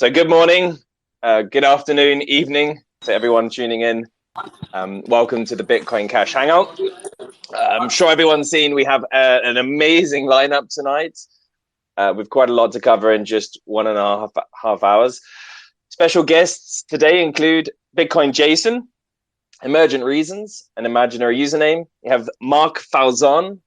So good morning, good afternoon, evening to everyone tuning in. Welcome to the Bitcoin Cash Hangout. I'm sure everyone's seen we have an amazing lineup tonight with quite a lot to cover in just 1.5 hours. Special guests today include Bitcoin Jason, Emergent Reasons, an imaginary username. We have Mark Falzon,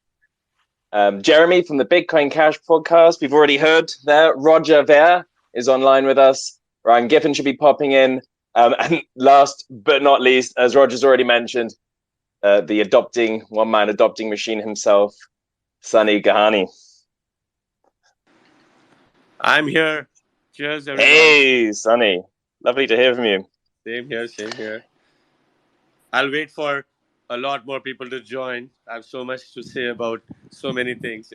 Jeremy from the Bitcoin Cash podcast. We've already heard there. Roger Ver is online with us. Ryan Giffen should be popping in. And last but not least, as Roger's already mentioned, the one-man adopting machine himself, Sunny Gahani. I'm here. Cheers, everyone. Hey, Sunny. Lovely to hear from you. Same here. I'll wait for a lot more people to join. I have so much to say about so many things,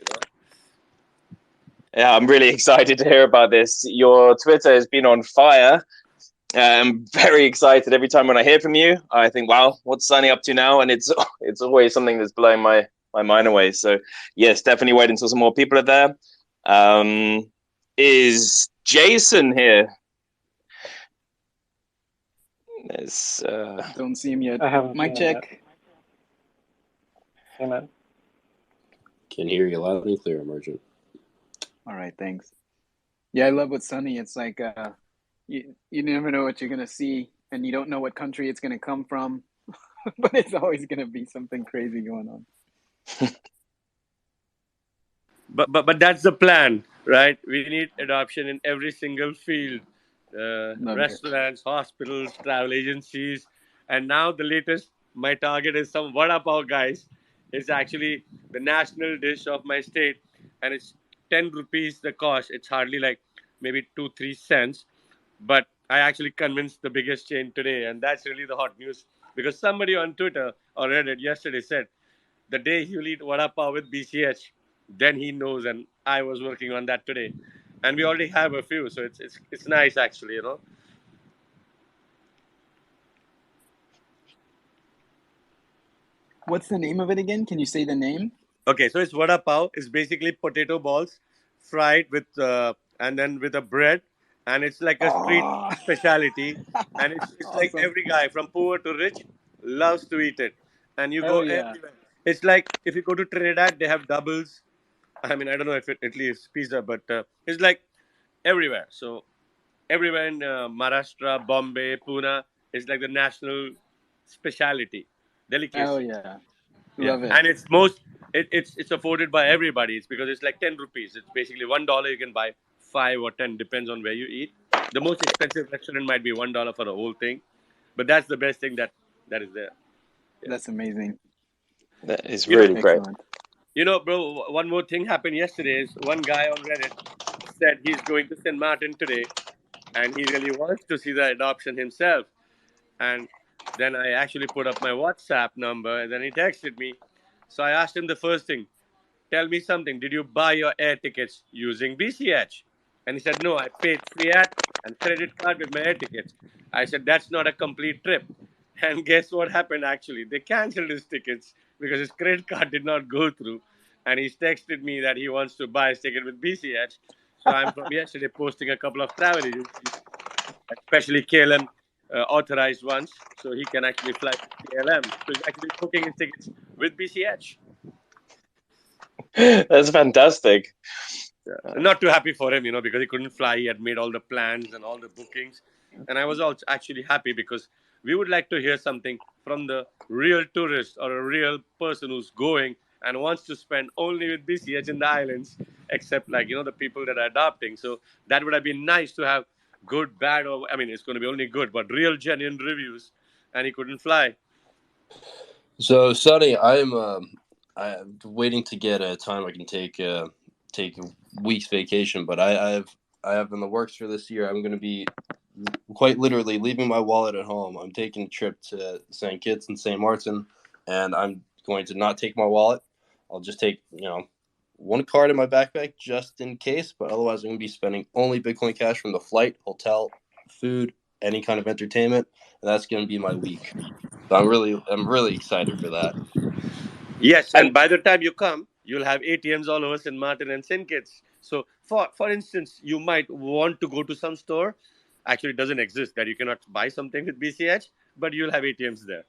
Yeah, I'm really excited to hear about this. Your Twitter has been on fire. I'm very excited every time when I hear from you. I think, wow, what's Sunny up to now? And it's always something that's blowing my mind away. So yes, definitely wait until some more people are there. Is Jason here? Don't see him yet. I haven't. Mic check. Hey, man. Can hear you loud and clear, Emergent. All right, thanks. Yeah, I love what's Sunny. It's like you never know what you're gonna see, and you don't know what country it's gonna come from, but it's always gonna be something crazy going on. But that's the plan, right? We need adoption in every single field. Restaurants, hospitals, travel agencies, and now the latest, my target is some vada pav guys. It's actually the national dish of my state, and it's 10 rupees the cost. It's hardly like maybe 2-3 cents, but I actually convinced the biggest chain today, and that's really the hot news because somebody on Twitter or Reddit yesterday said the day he'll eat vada pav with BCH, then he knows, and I was working on that today. And we already have a few, so it's nice actually, What's the name of it again? Can you say the name? Okay, so it's vada pav. It's basically potato balls fried with and then with a bread, and it's like a street specialty. And it's Awesome. like every guy from poor to rich loves to eat it. And you go yeah. everywhere. It's like if you go to Trinidad, they have doubles. I mean, I don't know if Italy is pizza, but it's like everywhere. So everywhere in Maharashtra, Bombay, Pune, it's like the national specialty, delicacy. Oh yeah, love it. And it's afforded by everybody. It's because it's like 10 rupees. It's basically $1. You can buy 5 or 10, depends on where you eat. The most expensive restaurant might be $1 for the whole thing, but that's the best thing that is there. Yeah. That's amazing. That is really great. Bro, one more thing happened yesterday. Is one guy on Reddit said he's going to St. Martin today, and he really wants to see the adoption himself. And then I actually put up my WhatsApp number, and then he texted me. So I asked him the first thing, tell me something. Did you buy your air tickets using BCH? And he said, no, I paid fiat and credit card with my air tickets. I said, that's not a complete trip. And guess what happened actually? They canceled his tickets because his credit card did not go through. And he's texted me that he wants to buy his ticket with BCH. So I'm from yesterday posting a couple of travel agencies, especially KLM authorized ones, so he can actually fly to KLM. So he's actually booking his tickets with BCH. That's fantastic. Not too happy for him, because he couldn't fly. He had made all the plans and all the bookings. And I was also actually happy because we would like to hear something from the real tourist or a real person who's going and wants to spend only with BCH in the islands, except the people that are adopting. So that would have been nice to have good, bad, or it's going to be only good, but real, genuine reviews. And he couldn't fly. So, Sonny, I'm waiting to get a time I can take a week's vacation, but I have in the works for this year. I'm going to be quite literally leaving my wallet at home. I'm taking a trip to St. Kitts and St. Martin, and I'm going to not take my wallet. I'll just take, one card in my backpack just in case, but otherwise I'm going to be spending only Bitcoin Cash from the flight, hotel, food, any kind of entertainment, and that's going to be my week. So I'm really excited for that. Yes, and by the time you come, you'll have ATMs all over St. Martin and St. Kitts. So for instance, you might want to go to some store. Actually, it doesn't exist that you cannot buy something with BCH, but you'll have ATMs there.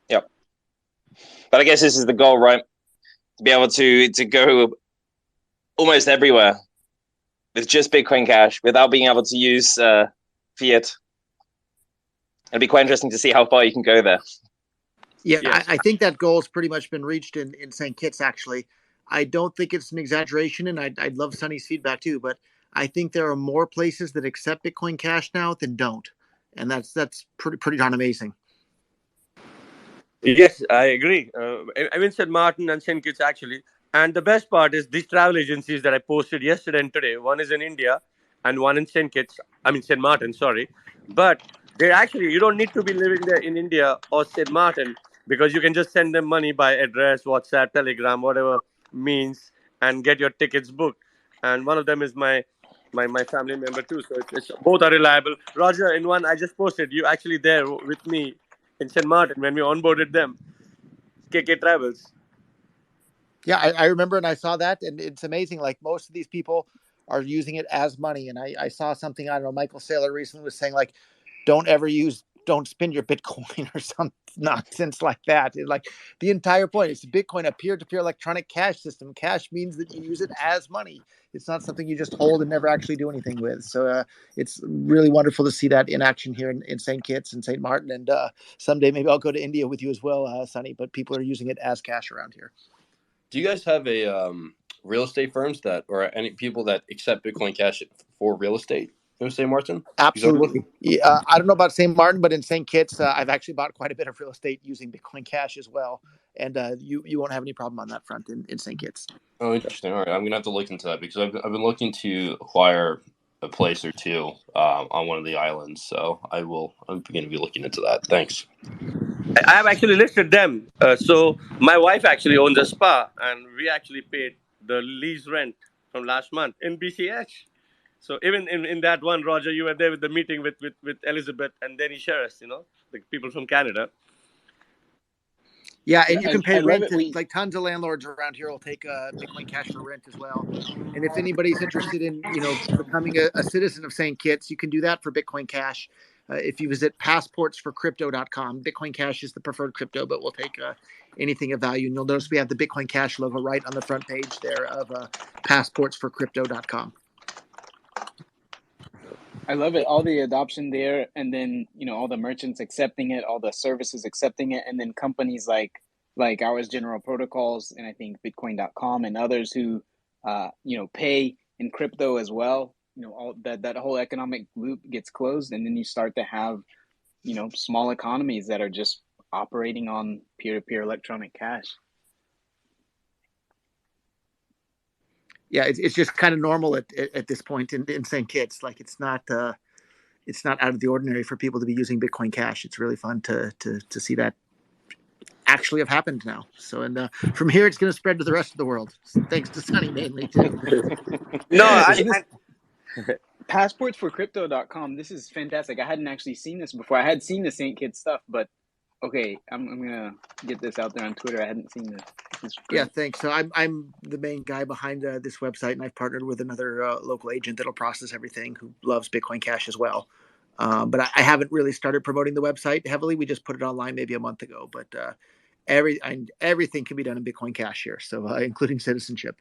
Yep. But I guess this is the goal, right? To be able to go almost everywhere with just Bitcoin Cash without being able to use fiat. It'll be quite interesting to see how far you can go there. Yeah, Yes. I think that goal has pretty much been reached in St. Kitts, actually. I don't think it's an exaggeration, and I'd love Sonny's feedback too, but I think there are more places that accept Bitcoin Cash now than don't. And that's pretty darn amazing. Yes, I agree. I mean, St. Martin and St. Kitts actually. And the best part is these travel agencies that I posted yesterday and today. One is in India and one in St. Kitts. I mean, St. Martin, sorry. But they actually, you don't need to be living there in India or St. Martin because you can just send them money by address, WhatsApp, Telegram, whatever means, and get your tickets booked. And one of them is my family member too. So it's both are reliable. Roger, in one I just posted, you actually there with me in St. Martin when we onboarded them, KK Travels. Yeah, I remember and I saw that, and it's amazing. Like most of these people are using it as money. And I saw something, I don't know, Michael Saylor recently was saying like, don't spend your Bitcoin or some nonsense like that. Like the entire point is Bitcoin, a peer-to-peer electronic cash system. Cash means that you use it as money. It's not something you just hold and never actually do anything with. So it's really wonderful to see that in action here in St. Kitts and St. Martin. And someday maybe I'll go to India with you as well, Sonny. But people are using it as cash around here. Do you guys have a real estate firms that, or any people that accept Bitcoin Cash for real estate in St. Martin? Absolutely. Yeah, I don't know about St. Martin, but in St. Kitts, I've actually bought quite a bit of real estate using Bitcoin Cash as well. And you won't have any problem on that front in St. Kitts. Oh, interesting. All right, I'm gonna have to look into that because I've been looking to acquire a place or two on one of the islands. So I'm going to be looking into that. Thanks. I have actually listed them. So my wife actually owns a spa, and we actually paid the lease rent from last month in BCH. So even in that one, Roger, you were there with the meeting with Elizabeth and Denny Sheris, the people from Canada. Yeah, and you can pay I love rent. it. Like tons of landlords around here will take Bitcoin Cash for rent as well. And if anybody's interested in, becoming a citizen of St. Kitts, you can do that for Bitcoin Cash. If you visit passportsforcrypto.com, Bitcoin Cash is the preferred crypto, but we'll take anything of value. And you'll notice we have the Bitcoin Cash logo right on the front page there of passportsforcrypto.com. I love it. All the adoption there, and then all the merchants accepting it, all the services accepting it, and then companies like ours, General Protocols, and I think Bitcoin.com and others who pay in crypto as well. All that whole economic loop gets closed, and then you start to have small economies that are just operating on peer-to-peer electronic cash. Yeah, it's just kind of normal at this point in St. Kitts. Like it's not out of the ordinary for people to be using Bitcoin Cash. It's really fun to see that actually have happened now. So, and from here, it's going to spread to the rest of the world. Thanks to Sonny mainly too. No, So this passportsforcrypto.com, this is fantastic. I hadn't actually seen this before. I had seen the St. Kitts stuff, but okay, I'm gonna get this out there on Twitter. I hadn't seen this. Yeah, thanks. So I'm the main guy behind this website, and I've partnered with another local agent that'll process everything who loves Bitcoin Cash as well. But I haven't really started promoting the website heavily. We just put it online maybe a month ago. But everything can be done in Bitcoin Cash here, so including citizenship.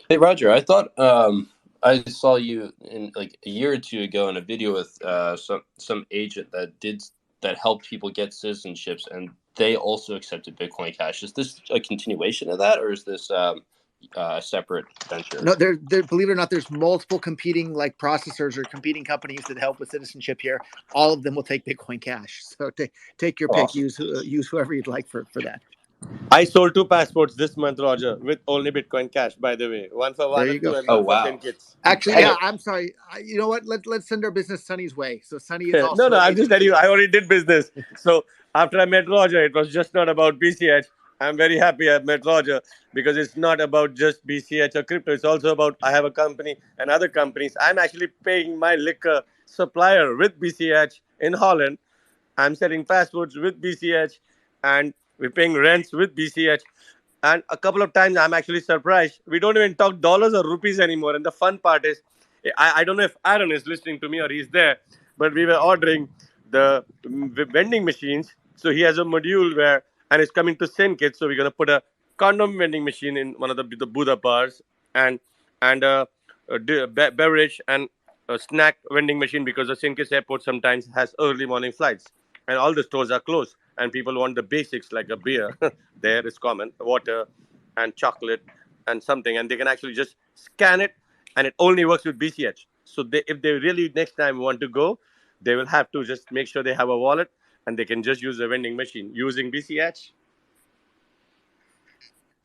Hey, Roger, I thought I saw you in like a year or two ago in a video with some agent that helped people get citizenships, and they also accepted Bitcoin Cash. Is this a continuation of that, or is this a separate venture? No, there. Believe it or not, there's multiple competing like processors or competing companies that help with citizenship here. All of them will take Bitcoin Cash. So take your pick. Awesome. Use whoever you'd like for that. I sold 2 passports this month, Roger, with only Bitcoin Cash, by the way. One for There you go. Vanuatu and Oh, one for wow. St. Kitts. Actually, yeah, I'm sorry. You know what? Let's send our business Sonny's way. So Sonny is also No, I'm just telling you, I already did business. So after I met Roger, it was just not about BCH. I'm very happy I met Roger because it's not about just BCH or crypto. It's also about I have a company and other companies. I'm actually paying my liquor supplier with BCH in Holland. I'm selling passports with BCH, and we're paying rents with BCH. And a couple of times I'm actually surprised. We don't even talk dollars or rupees anymore. And the fun part is, I don't know if Aaron is listening to me or he's there, but we were ordering the vending machines. So he has a module where, and it's coming to St. Kitts. So we're going to put a condom vending machine in one of the Buddha bars, and and beverage and a snack vending machine, because the St. Kitts airport sometimes has early morning flights and all the stores are closed and people want the basics like a beer. There is common water and chocolate and something, and they can actually just scan it, and it only works with BCH. So if they really next time want to go, they will have to just make sure they have a wallet and they can just use the vending machine using BCH.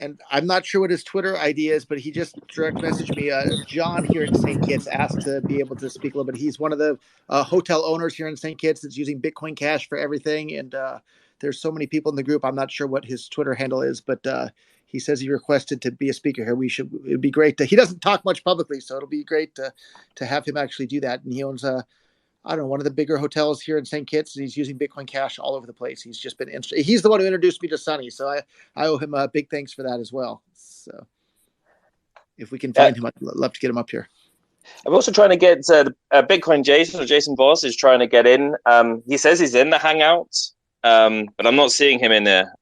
And I'm not sure what his Twitter ID is, but he just direct messaged me. John here in St. Kitts asked to be able to speak a little bit. He's one of the hotel owners here in St. Kitts that's using Bitcoin Cash for everything. And there's so many people in the group. I'm not sure what his Twitter handle is, but he says he requested to be a speaker here. It'd be great to, he doesn't talk much publicly, so it'll be great to have him actually do that. And he owns I don't know, one of the bigger hotels here in St. Kitts. He's using Bitcoin Cash all over the place. He's just been he's the one who introduced me to Sunny, so I owe him a big thanks for that as well. So if we can find him, I'd love to get him up here. I'm also trying to get Bitcoin Jason, or Jason Boss is trying to get in. He says he's in the Hangout, but I'm not seeing him in there.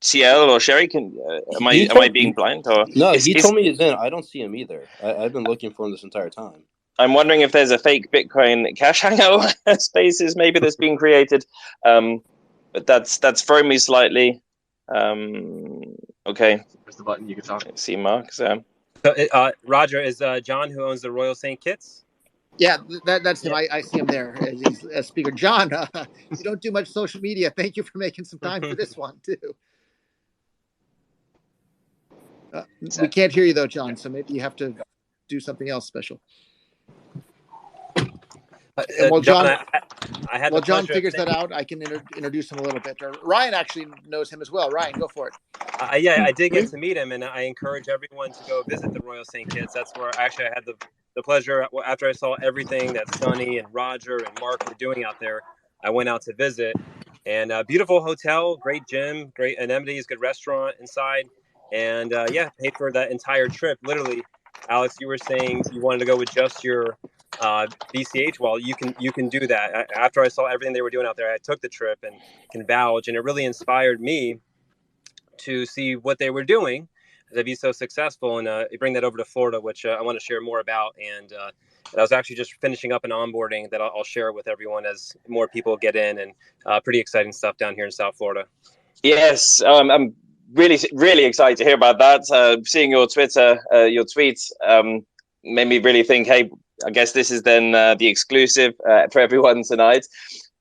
CL or Sherry, am I being blind? Or no, he told me he's in. I don't see him either. I've been looking for him this entire time. I'm wondering if there's a fake Bitcoin Cash Hangout spaces maybe that's being created, but that's thrown me slightly. Okay, press the button. You can talk. See, Mark. So Roger, is John who owns the Royal St. Kitts? Yeah, that's him. I see him there as speaker. John, you don't do much social media. Thank you for making some time for this one too. We can't hear you though, John. So maybe you have to do something else special. Well, John, John figures that out, I can introduce him a little bit. Or Ryan actually knows him as well. Ryan, go for it. Yeah, I did get to meet him, and I encourage everyone to go visit the Royal St. Kitts. That's where actually I had the pleasure, after I saw everything that Sonny and Roger and Mark were doing out there, I went out to visit. And beautiful hotel, great gym, great amenities, good restaurant inside. And paid for that entire trip. Literally, Alex, you were saying you wanted to go with just your BCH. Well, you can do that. After I saw everything they were doing out there, I took the trip and can vouch, and it really inspired me to see what they were doing to be so successful, and bring that over to Florida, which I want to share more about. And I was actually just finishing up an onboarding that I'll share with everyone as more people get in, and pretty exciting stuff down here in South Florida. Yes, I'm really excited to hear about that. Seeing your Twitter, your tweets, made me really think, hey, I guess this is then the exclusive for everyone tonight.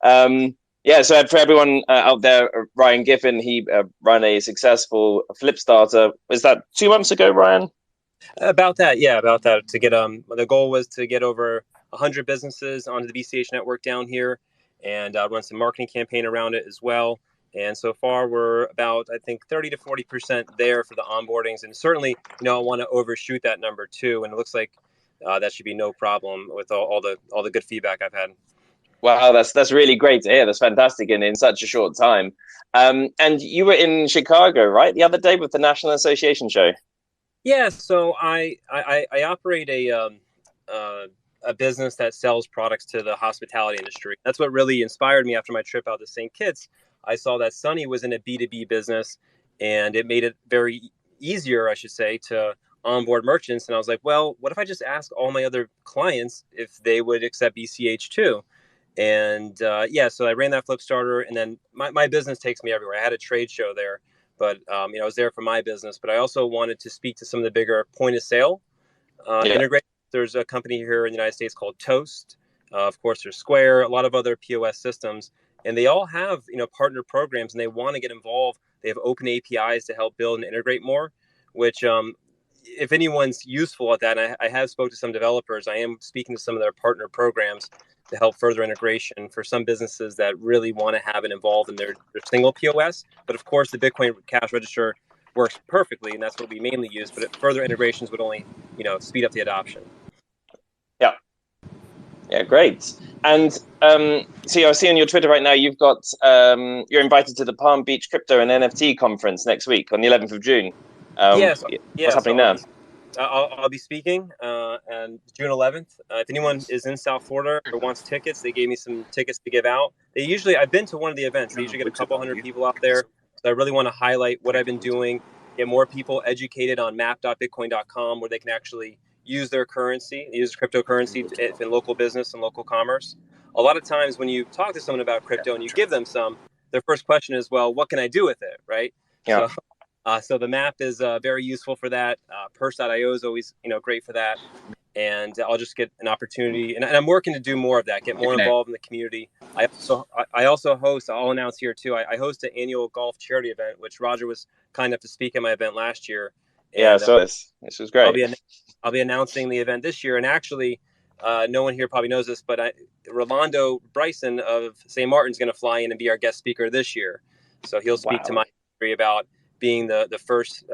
So for everyone out there, Ryan Giffen, he ran a successful Flipstarter. Was that 2 months ago, Ryan? About that. To get the goal was to get over 100 businesses onto the BCH network down here, and run some marketing campaign around it as well. And so far, we're about, I think, 30 to 40% there for the onboardings. And certainly, I want to overshoot that number too. And it looks like that should be no problem with all the good feedback I've had. Wow, that's really great to hear. That's fantastic, and in such a short time. And you were in Chicago, right, the other day with the National Association show? Yeah. So I operate a business that sells products to the hospitality industry. That's what really inspired me after my trip out to St. Kitts. I saw that Sonny was in a B2B business, and it made it very easier, I should say, to onboard merchants. And I was like, well, what if I just ask all my other clients if they would accept BCH too? And so I ran that Flipstarter, and then my business takes me everywhere. I had a trade show there, but I was there for my business. But I also wanted to speak to some of the bigger point of sale integrators. There's a company here in the United States called Toast. Of course, there's Square, a lot of other POS systems, and they all have partner programs, and they want to get involved. They have open APIs to help build and integrate more. Which, if anyone's useful at that, and I have spoke to some developers, I am speaking to some of their partner programs to help further integration for some businesses that really want to have it involved in their single POS. But of course, the Bitcoin Cash Register works perfectly, and that's what we mainly use. But further integrations would only, speed up the adoption. Yeah. Yeah, great. And see, I see on your Twitter right now you've got you're invited to the Palm Beach Crypto and NFT conference next week on the 11th of June. Yes, What's so happening there? I'll be speaking on June 11th. If anyone is in South Florida or wants tickets, they gave me some tickets to give out. I've been to one of the events. They usually get a couple hundred people out there. So I really want to highlight what I've been doing, get more people educated on map.bitcoin.com, where they can actually use their currency, use cryptocurrency in local business and local commerce. A lot of times when you talk to someone about crypto and you give them some, their first question is, well, what can I do with it, right? Yeah. So the map is very useful for that. Purse.io is always great for that. And I'll just get an opportunity, and I'm working to do more of that, get more involved in the community. I also host, I'll announce here too, I host an annual golf charity event, which Roger was kind enough to speak at my event last year. And, yeah, I saw this. This was great. I'll be announcing the event this year. And actually, no one here probably knows this, but Rolando Bryson of St. Martin's going to fly in and be our guest speaker this year. So he'll speak to my history about being the first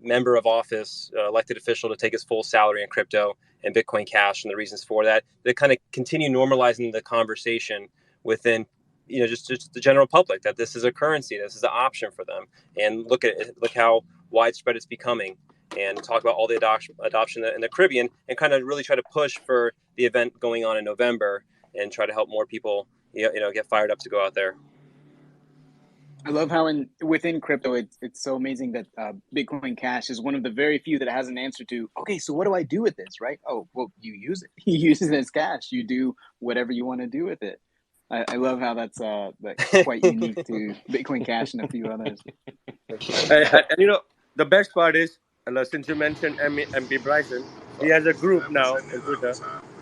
member of office, elected official to take his full salary in crypto and Bitcoin Cash, and the reasons for that. They kind of continue normalizing the conversation within, just the general public, that this is a currency, this is an option for them, and look how widespread it's becoming, and talk about all the adoption in the Caribbean, and kind of really try to push for the event going on in November, and try to help more people, get fired up to go out there. I love how within crypto, it's so amazing that Bitcoin Cash is one of the very few that has an answer to, okay, so what do I do with this, right? Oh, well, you use it. You use it as cash. You do whatever you want to do with it. I love how that's quite unique to Bitcoin Cash and a few others. And the best part is, since you mentioned MP Bryson, he has a group now on Twitter,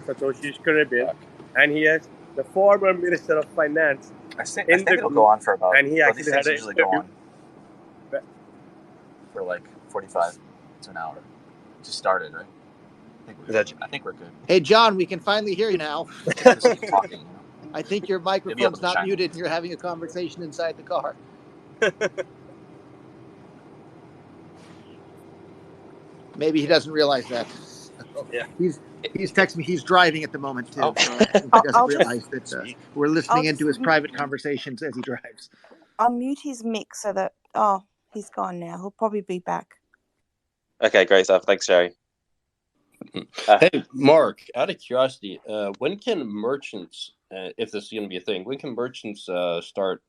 Satoshi's Caribbean, and he has the former Minister of Finance I think it'll go on for about. And he actually these things had usually go on for like 45 to an hour. Just started, right? I think we're good. Hey, John, we can finally hear you now. Just keep talking. I think your microphone's not muted and you're having a conversation inside the car. Maybe he doesn't realize that. Yeah. He's texting me. He's driving at the moment too. So he doesn't realize that we're listening into his private conversations as he drives. I'll mute his mic so that he's gone now. He'll probably be back. Okay, great stuff. Thanks, Sherry. Hey, Mark, out of curiosity, when can merchants, if this is going to be a thing, when can merchants start,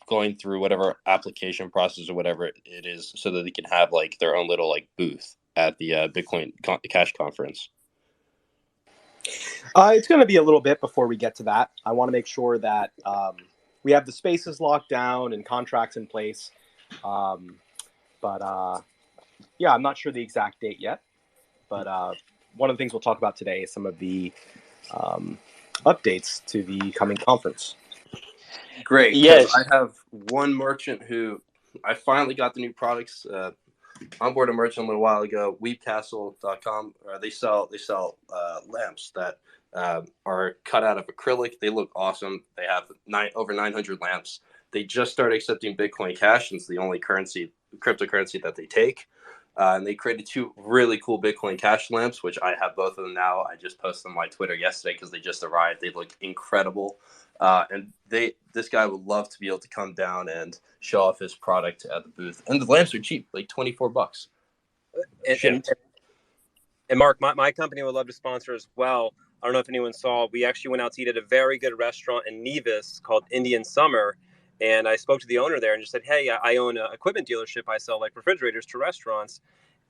going through whatever application process or whatever it is, so that they can have like their own little like booth at the Bitcoin Cash conference? It's going to be a little bit before we get to that. I want to make sure that we have the spaces locked down and contracts in place. But I'm not sure the exact date yet. But one of the things we'll talk about today is some of the updates to the coming conference. Great. Yes. I have one merchant who I finally got the new products. Onboard a merchant a little while ago, weebcastle.com. They sell lamps that are cut out of acrylic. They look awesome. They have over 900 lamps. They just started accepting Bitcoin Cash, and it's the only cryptocurrency that they take. And they created two really cool Bitcoin Cash lamps, which I have both of them now. I just posted on my Twitter yesterday because they just arrived. They look incredible. And this guy would love to be able to come down and show off his product at the booth. And the lamps are cheap, like $24. And Mark, my company would love to sponsor as well. I don't know if anyone saw, we actually went out to eat at a very good restaurant in Nevis called Indian Summer. And I spoke to the owner there and just said, hey, I own an equipment dealership. I sell like refrigerators to restaurants.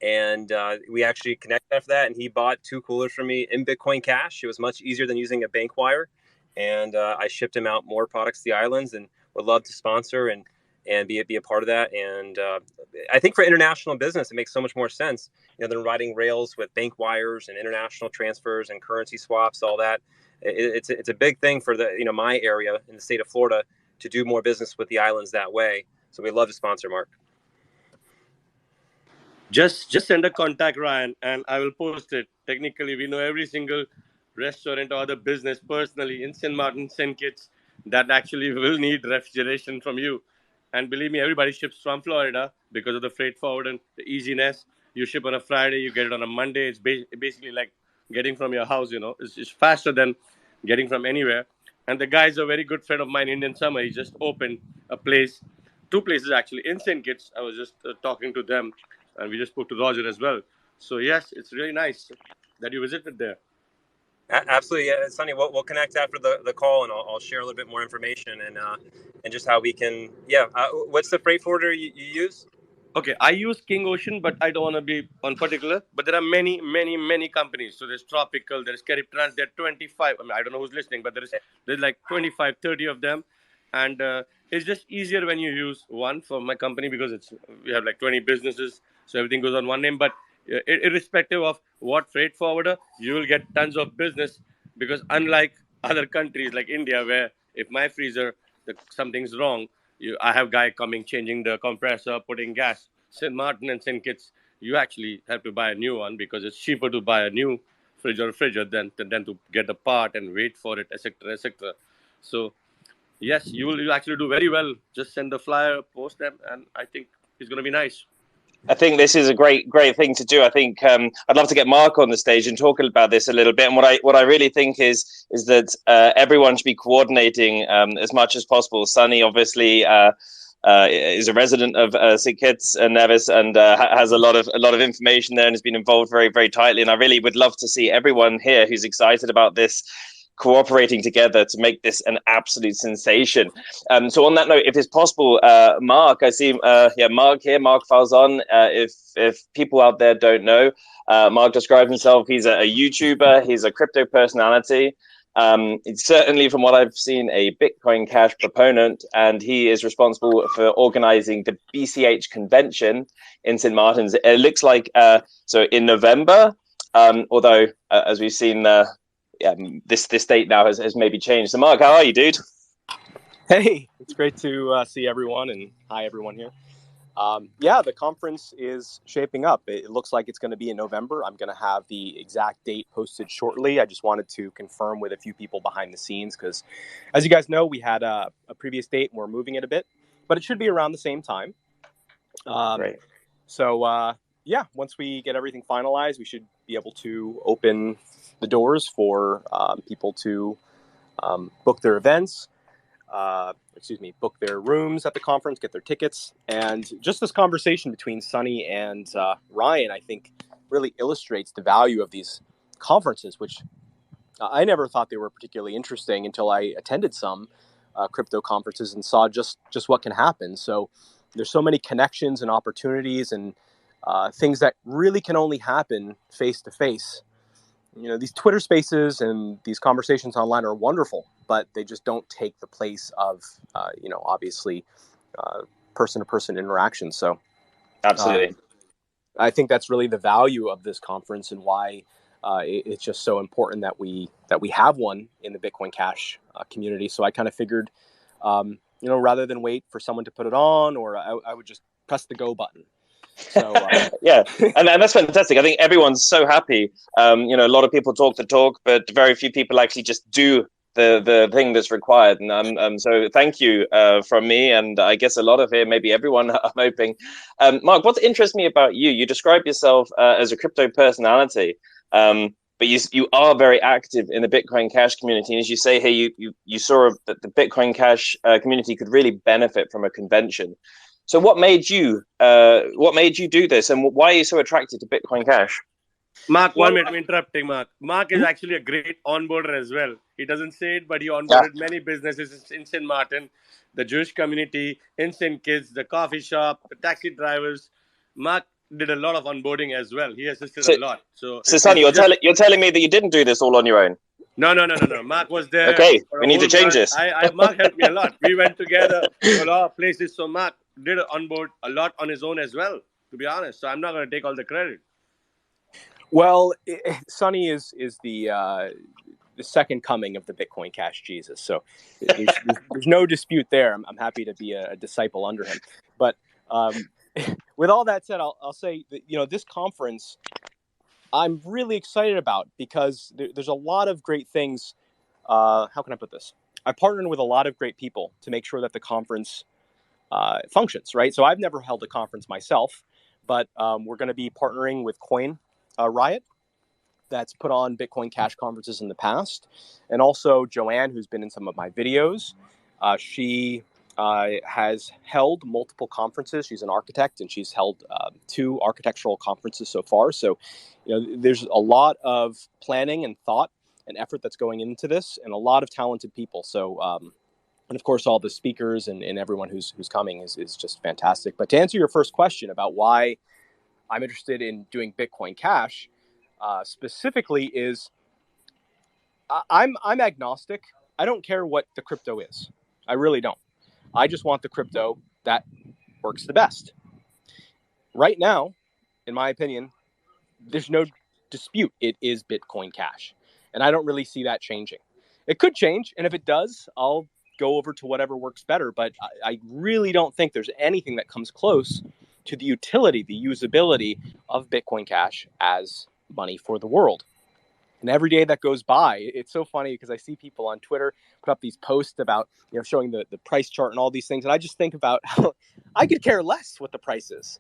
And we actually connected after that. And he bought 2 coolers for me in Bitcoin Cash. It was much easier than using a bank wire. And I shipped him out more products to the islands, and would love to sponsor and be a part of that. And I think for international business, it makes so much more sense, than riding rails with bank wires and international transfers and currency swaps, all that. It's a big thing for my area in the state of Florida to do more business with the islands that way. So we'd love to sponsor, Mark. Just send a contact, Ryan, and I will post it. Technically, we know every single restaurant or other business personally in St. Martin, St. Kitts, that actually will need refrigeration from you. And believe me, everybody ships from Florida because of the freight forward and the easiness. You ship on a Friday, you get it on a Monday. It's basically like getting from your house. It's faster than getting from anywhere. And the guy is a very good friend of mine, Indian Summer. He just opened a place, two places actually, in St. Kitts. I was just talking to them, and we just spoke to Roger as well. So yes, it's really nice that you visited there. Absolutely, yeah, Sonny. We'll connect after the call, and I'll share a little bit more information and just how we can. Yeah, what's the freight forwarder you use? Okay, I use King Ocean, but I don't want to be on particular. But there are many, many, many companies. So there's Tropical, there's Carib Trans, there are 25. I mean, I don't know who's listening, but there's like 25, 30 of them. And it's just easier when you use one for my company because we have like 20 businesses. So everything goes on one name. But irrespective of what freight forwarder, you will get tons of business because unlike other countries like India, where if my freezer, something's wrong, I have guy coming, changing the compressor, putting gas. St. Martin and St. Kitts, you actually have to buy a new one because it's cheaper to buy a new fridge or refrigerator than to get the part and wait for it, etc., etc. So yes, you'll actually do very well. Just send the flyer, post them, and I think it's going to be nice. I think this is a great thing to do. I think I'd love to get Mark on the stage and talk about this a little bit. And what I really think is that everyone should be coordinating as much as possible. Sunny obviously is a resident of St. Kitts and Nevis and has a lot of information there and has been involved very, very tightly. And I really would love to see everyone here who's excited about this cooperating together to make this an absolute sensation. So on that note, if it's possible, Mark, I see, Mark here, Mark Falzon. If people out there don't know, Mark describes himself. He's a YouTuber. He's a crypto personality. It's certainly, from what I've seen, a Bitcoin Cash proponent, and he is responsible for organizing the BCH convention in St. Martin's. It looks like so in November, although as we've seen. This date now has maybe changed. So, Mark, how are you, dude? Hey, it's great to see everyone, and hi, everyone here. The conference is shaping up. It looks like it's going to be in November. I'm going to have the exact date posted shortly. I just wanted to confirm with a few people behind the scenes because, as you guys know, we had a previous date and we're moving it a bit, but it should be around the same time. Great. So, once we get everything finalized, we should be able to open the doors for people to book their events, book their rooms at the conference, get their tickets. And just this conversation between Sunny and Ryan, I think, really illustrates the value of these conferences, which I never thought they were particularly interesting until I attended some crypto conferences and saw just what can happen. So there's so many connections and opportunities and things that really can only happen face to face. These Twitter spaces and these conversations online are wonderful, but they just don't take the place of, obviously person-to-person interaction. So absolutely. I think that's really the value of this conference and why it's just so important that we have one in the Bitcoin Cash community. So I kind of figured, rather than wait for someone to put it on, or I would just press the go button. So yeah, and that's fantastic. I think everyone's so happy. A lot of people talk the talk, but very few people actually just do the thing that's required. And so thank you from me, and I guess a lot of here, maybe everyone. I'm hoping. Mark, what interests me about you? You describe yourself as a crypto personality, but you are very active in the Bitcoin Cash community. And as you say here, you saw that the Bitcoin Cash community could really benefit from a convention. So what made you do this, and why are you so attracted to Bitcoin Cash? Mark, 1 minute, I'm interrupting Mark. Mark is actually a great onboarder as well. He doesn't say it, but he onboarded many businesses in St. Martin, the Jewish community, in St. Kitts, the coffee shop, the taxi drivers. Mark did a lot of onboarding as well. He assisted a lot. So Sonny, you're telling me that you didn't do this all on your own? No. Mark was there. Okay, we need to change this. Mark helped me a lot. We went together to a lot of places. So Mark did onboard a lot on his own as well, to be honest. So I'm not going to take all the credit. Well, Sonny is the second coming of the Bitcoin Cash Jesus. So there's no dispute there. I'm happy to be a disciple under him. But with all that said, I'll say that, this conference I'm really excited about because there's a lot of great things. How can I put this? I partnered with a lot of great people to make sure that the conference functions, right? So I've never held a conference myself, but we're going to be partnering with Coin Riot. that's put on Bitcoin Cash conferences in the past. And also Joanne, who's been in some of my videos. She has held multiple conferences. She's an architect, and she's held 2 architectural conferences so far. So, there's a lot of planning and thought and effort that's going into this, and a lot of talented people. So, and of course, all the speakers and everyone who's coming is just fantastic. But to answer your first question about why I'm interested in doing Bitcoin Cash, specifically, is I'm agnostic. I don't care what the crypto is. I really don't. I just want the crypto that works the best. Right now, in my opinion, there's no dispute. It is Bitcoin Cash. And I don't really see that changing. It could change. And if it does, I'll go over to whatever works better. But I really don't think there's anything that comes close to the utility, the usability of Bitcoin Cash as money for the world. And every day that goes by, it's so funny because I see people on Twitter put up these posts about, showing the price chart and all these things. And I just think about how I could care less what the price is.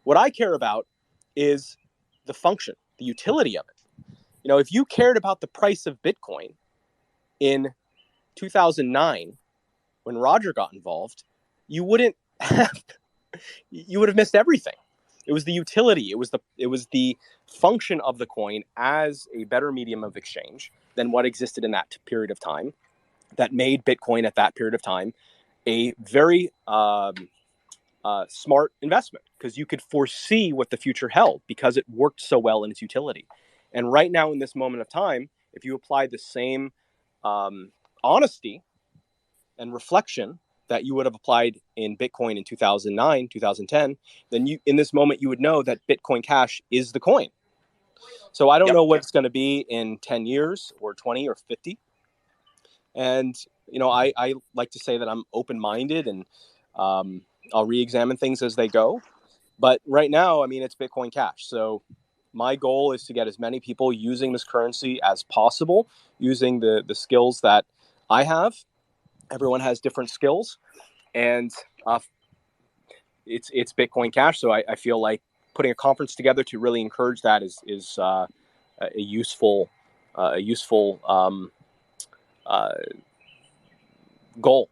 What I care about is the function, the utility of it. If you cared about the price of Bitcoin in 2009, when Roger got involved, you would have missed everything. It was the utility. It was the function of the coin as a better medium of exchange than what existed in that period of time that made Bitcoin at that period of time a very smart investment, because you could foresee what the future held because it worked so well in its utility. And right now, in this moment of time, if you apply the same honesty and reflection that you would have applied in Bitcoin in 2009, 2010, then in this moment, you would know that Bitcoin Cash is the coin. So I don't know what it's going to be in 10 years or 20 or 50. And, I like to say that I'm open-minded, and I'll re-examine things as they go. But right now, it's Bitcoin Cash. So my goal is to get as many people using this currency as possible, using the skills that I have. Everyone has different skills, and it's Bitcoin Cash. So I feel like putting a conference together to really encourage that is a useful goal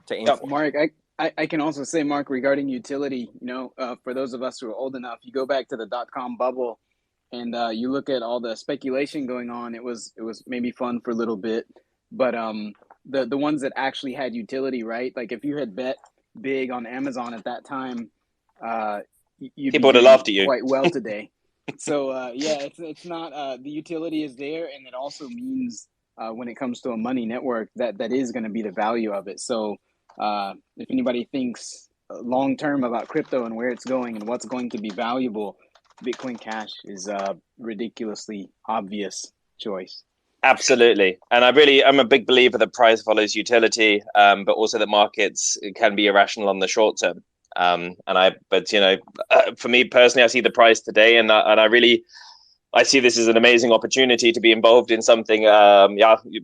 to aim for. Mark, I can also say, Mark, regarding utility, for those of us who are old enough, you go back to the .com bubble and you look at all the speculation going on. It was maybe fun for a little bit, but the ones that actually had utility, right? Like if you had bet big on Amazon at that time, you'd People be would have laughed at you. quite well today. So it's not the utility is there, and it also means when it comes to a money network that is going to be the value of it. So if anybody thinks long term about crypto and where it's going and what's going to be valuable, Bitcoin Cash is a ridiculously obvious choice. Absolutely. And I'm a big believer that price follows utility, but also that markets can be irrational on the short term. For me personally, I see the price today, and I see this as an amazing opportunity to be involved in something.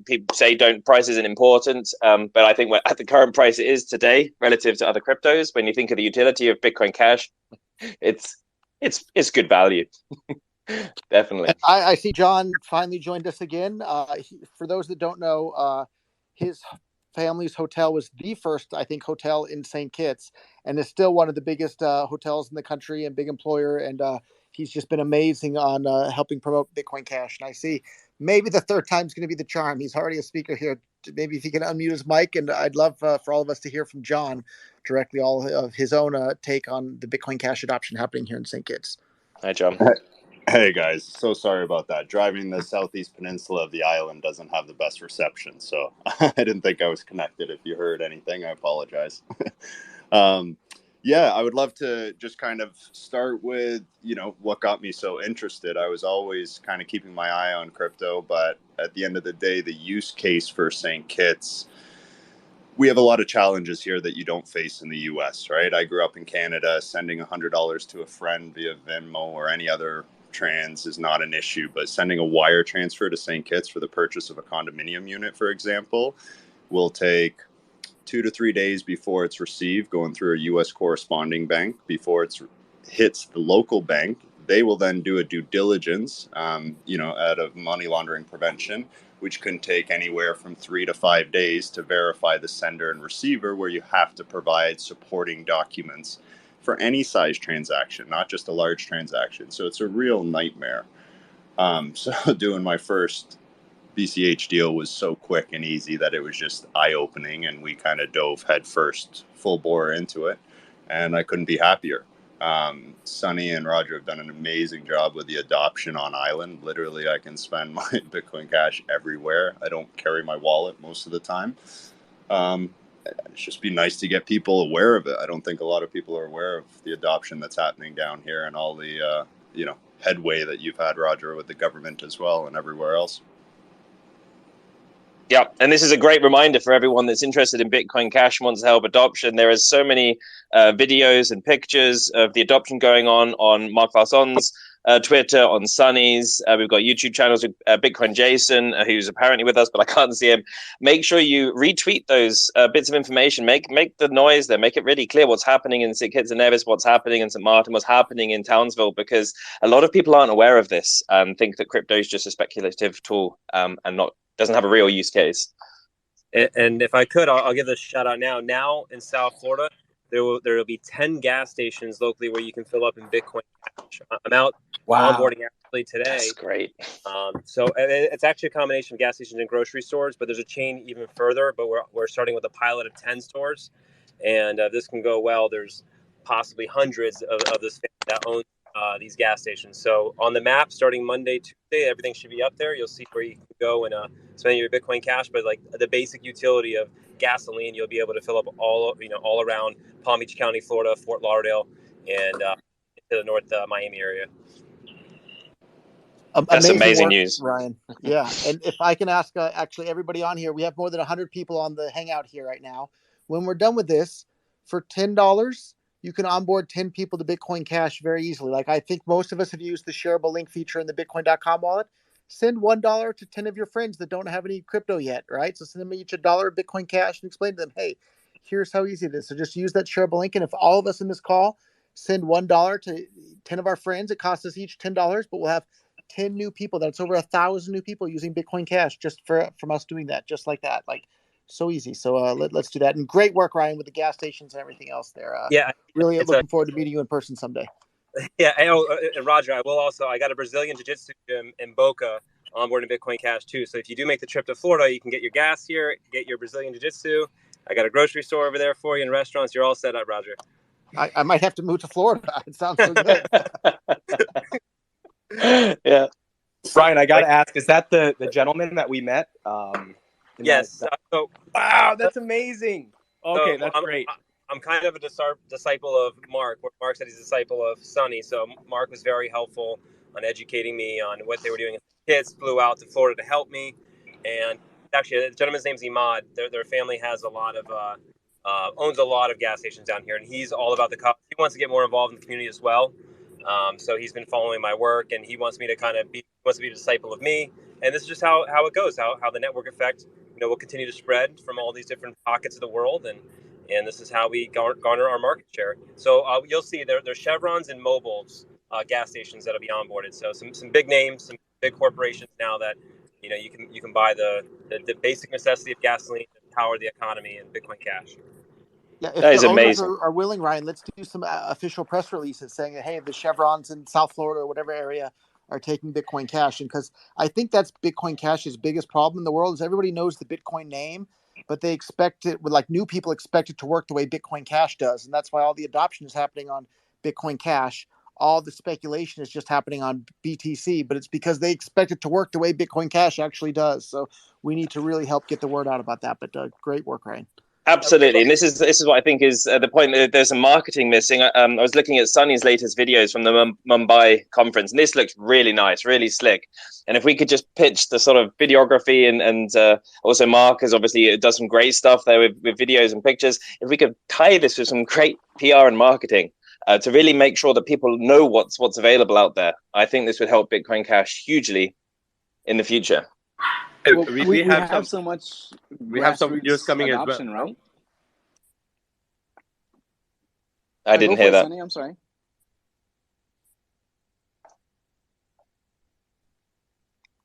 People say price isn't important, but I think at the current price it is today relative to other cryptos. When you think of the utility of Bitcoin Cash, it's good value. Definitely. I see John finally joined us again. For those that don't know, his family's hotel was the first, I think, hotel in St. Kitts, and is still one of the biggest hotels in the country and big employer. And he's just been amazing on helping promote Bitcoin Cash. And I see maybe the third time's going to be the charm. He's already a speaker here. Maybe if he can unmute his mic, and I'd love for all of us to hear from John directly, all of his own take on the Bitcoin Cash adoption happening here in St. Kitts. Hi, John. Hey guys, so sorry about that. Driving the southeast peninsula of the island doesn't have the best reception, so I didn't think I was connected. If you heard anything, I apologize. I would love to just kind of start with, what got me so interested. I was always kind of keeping my eye on crypto, but at the end of the day, the use case for St. Kitts, we have a lot of challenges here that you don't face in the US, right? I grew up in Canada. Sending $100 to a friend via Venmo or any other trans is not an issue, but sending a wire transfer to St. Kitts for the purchase of a condominium unit, for example, will take 2 to 3 days before it's received, going through a U.S. corresponding bank, before it hits the local bank. they will then do a due diligence, out of money laundering prevention, which can take anywhere from 3 to 5 days to verify the sender and receiver, where you have to provide supporting documents for any size transaction, not just a large transaction. So it's a real nightmare. So doing my first BCH deal was so quick and easy that it was just eye-opening, and we kind of dove headfirst, full bore into it, and I couldn't be happier. Sunny and Roger have done an amazing job with the adoption on island. Literally, I can spend my Bitcoin Cash everywhere. I don't carry my wallet most of the time. It's just be nice to get people aware of it. I don't think a lot of people are aware of the adoption that's happening down here, and all the headway that you've had, Roger, with the government as well and everywhere else. Yeah, and this is a great reminder for everyone that's interested in Bitcoin Cash and wants to help adoption. There is so many videos and pictures of the adoption going on Mark Varson's Twitter, on Sunny's. We've got YouTube channels with Bitcoin Jason, who's apparently with us, but I can't see him. Make sure you retweet those bits of information. Make the noise there. Make it really clear what's happening in St. Kitts and Nevis, what's happening in St. Martin, what's happening in Townsville, because a lot of people aren't aware of this and think that crypto is just a speculative tool and doesn't have a real use case. And if I could, I'll give this shout out now. Now in South Florida, there will be 10 gas stations locally where you can fill up in Bitcoin Cash. I'm out onboarding actually today. That's great. So it's actually a combination of gas stations and grocery stores, but there's a chain even further. But we're starting with a pilot of 10 stores, and this can go well. There's possibly hundreds of this family that owns these gas stations. So on the map, starting Monday, Tuesday, everything should be up there. You'll see where you can go and spend your Bitcoin Cash. But like the basic utility of gasoline, you'll be able to fill up all around Palm Beach County, Florida, Fort Lauderdale, and into the North Miami area. That's amazing news, Ryan. Yeah, and if I can ask actually everybody on here, we have more than 100 people on the Hangout here right now. When we're done with this, for $10, you can onboard 10 people to Bitcoin Cash very easily. Like I think most of us have used the shareable link feature in the Bitcoin.com wallet. Send $1 to 10 of your friends that don't have any crypto yet, right? So send them each $1 of Bitcoin Cash and explain to them, hey, here's how easy it is. So just use that shareable link. And if all of us in this call send $1 to 10 of our friends, it costs us each $10, but we'll have 10 new people. That's over 1,000 new people using Bitcoin Cash just from us doing that, just like that. Like so easy. So let's do that. And great work, Ryan, with the gas stations and everything else there. Really looking forward to meeting you in person someday. Yeah, and Roger, I got a Brazilian Jiu-Jitsu gym in Boca onboarding Bitcoin Cash too. So if you do make the trip to Florida, you can get your gas here, get your Brazilian Jiu-Jitsu. I got a grocery store over there for you and restaurants. You're all set up, Roger. I might have to move to Florida. It sounds so good. Yeah. Brian, I got to ask, is that the gentleman that we met? Yes. Wow, that's amazing. Okay, that's great. I'm kind of a disciple of Mark. Mark said he's a disciple of Sunny. So Mark was very helpful on educating me on what they were doing. Kids flew out to Florida to help me. And actually, the gentleman's name's Imad. Their family has a lot of owns a lot of gas stations down here, and he's all about the cause. He wants to get more involved in the community as well. So he's been following my work, and he wants me to wants to be a disciple of me. And this is just how it goes, how the network effect, will continue to spread from all these different pockets of the world. And this is how we garner our market share. So you'll see there's Chevrons and Mobil's gas stations that'll be onboarded. So some big names, some big corporations now that, you can buy the basic necessity of gasoline to power the economy and Bitcoin Cash. Yeah, if that is the amazing. owners are willing, Ryan, let's do some official press releases saying that, hey, the Chevrons in South Florida or whatever area are taking Bitcoin Cash. And because I think that's Bitcoin Cash's biggest problem in the world is everybody knows the Bitcoin name, but they expect it, like new people expect it to work the way Bitcoin Cash does. And that's why all the adoption is happening on Bitcoin Cash. All the speculation is just happening on BTC, but it's because they expect it to work the way Bitcoin Cash actually does. So we need to really help get the word out about that. But great work, Ryan. Absolutely, and this is what I think is the point. There's some marketing missing. I was looking at Sunny's latest videos from the Mumbai conference, and this looks really nice, really slick. And if we could just pitch the sort of videography and also Mark has obviously does some great stuff there with videos and pictures. If we could tie this with some great PR and marketing to really make sure that people know what's available out there, I think this would help Bitcoin Cash hugely in the future. Well, we have so much. We have some videos coming adoption, as well, right? I didn't hear that. Sunny, I'm sorry.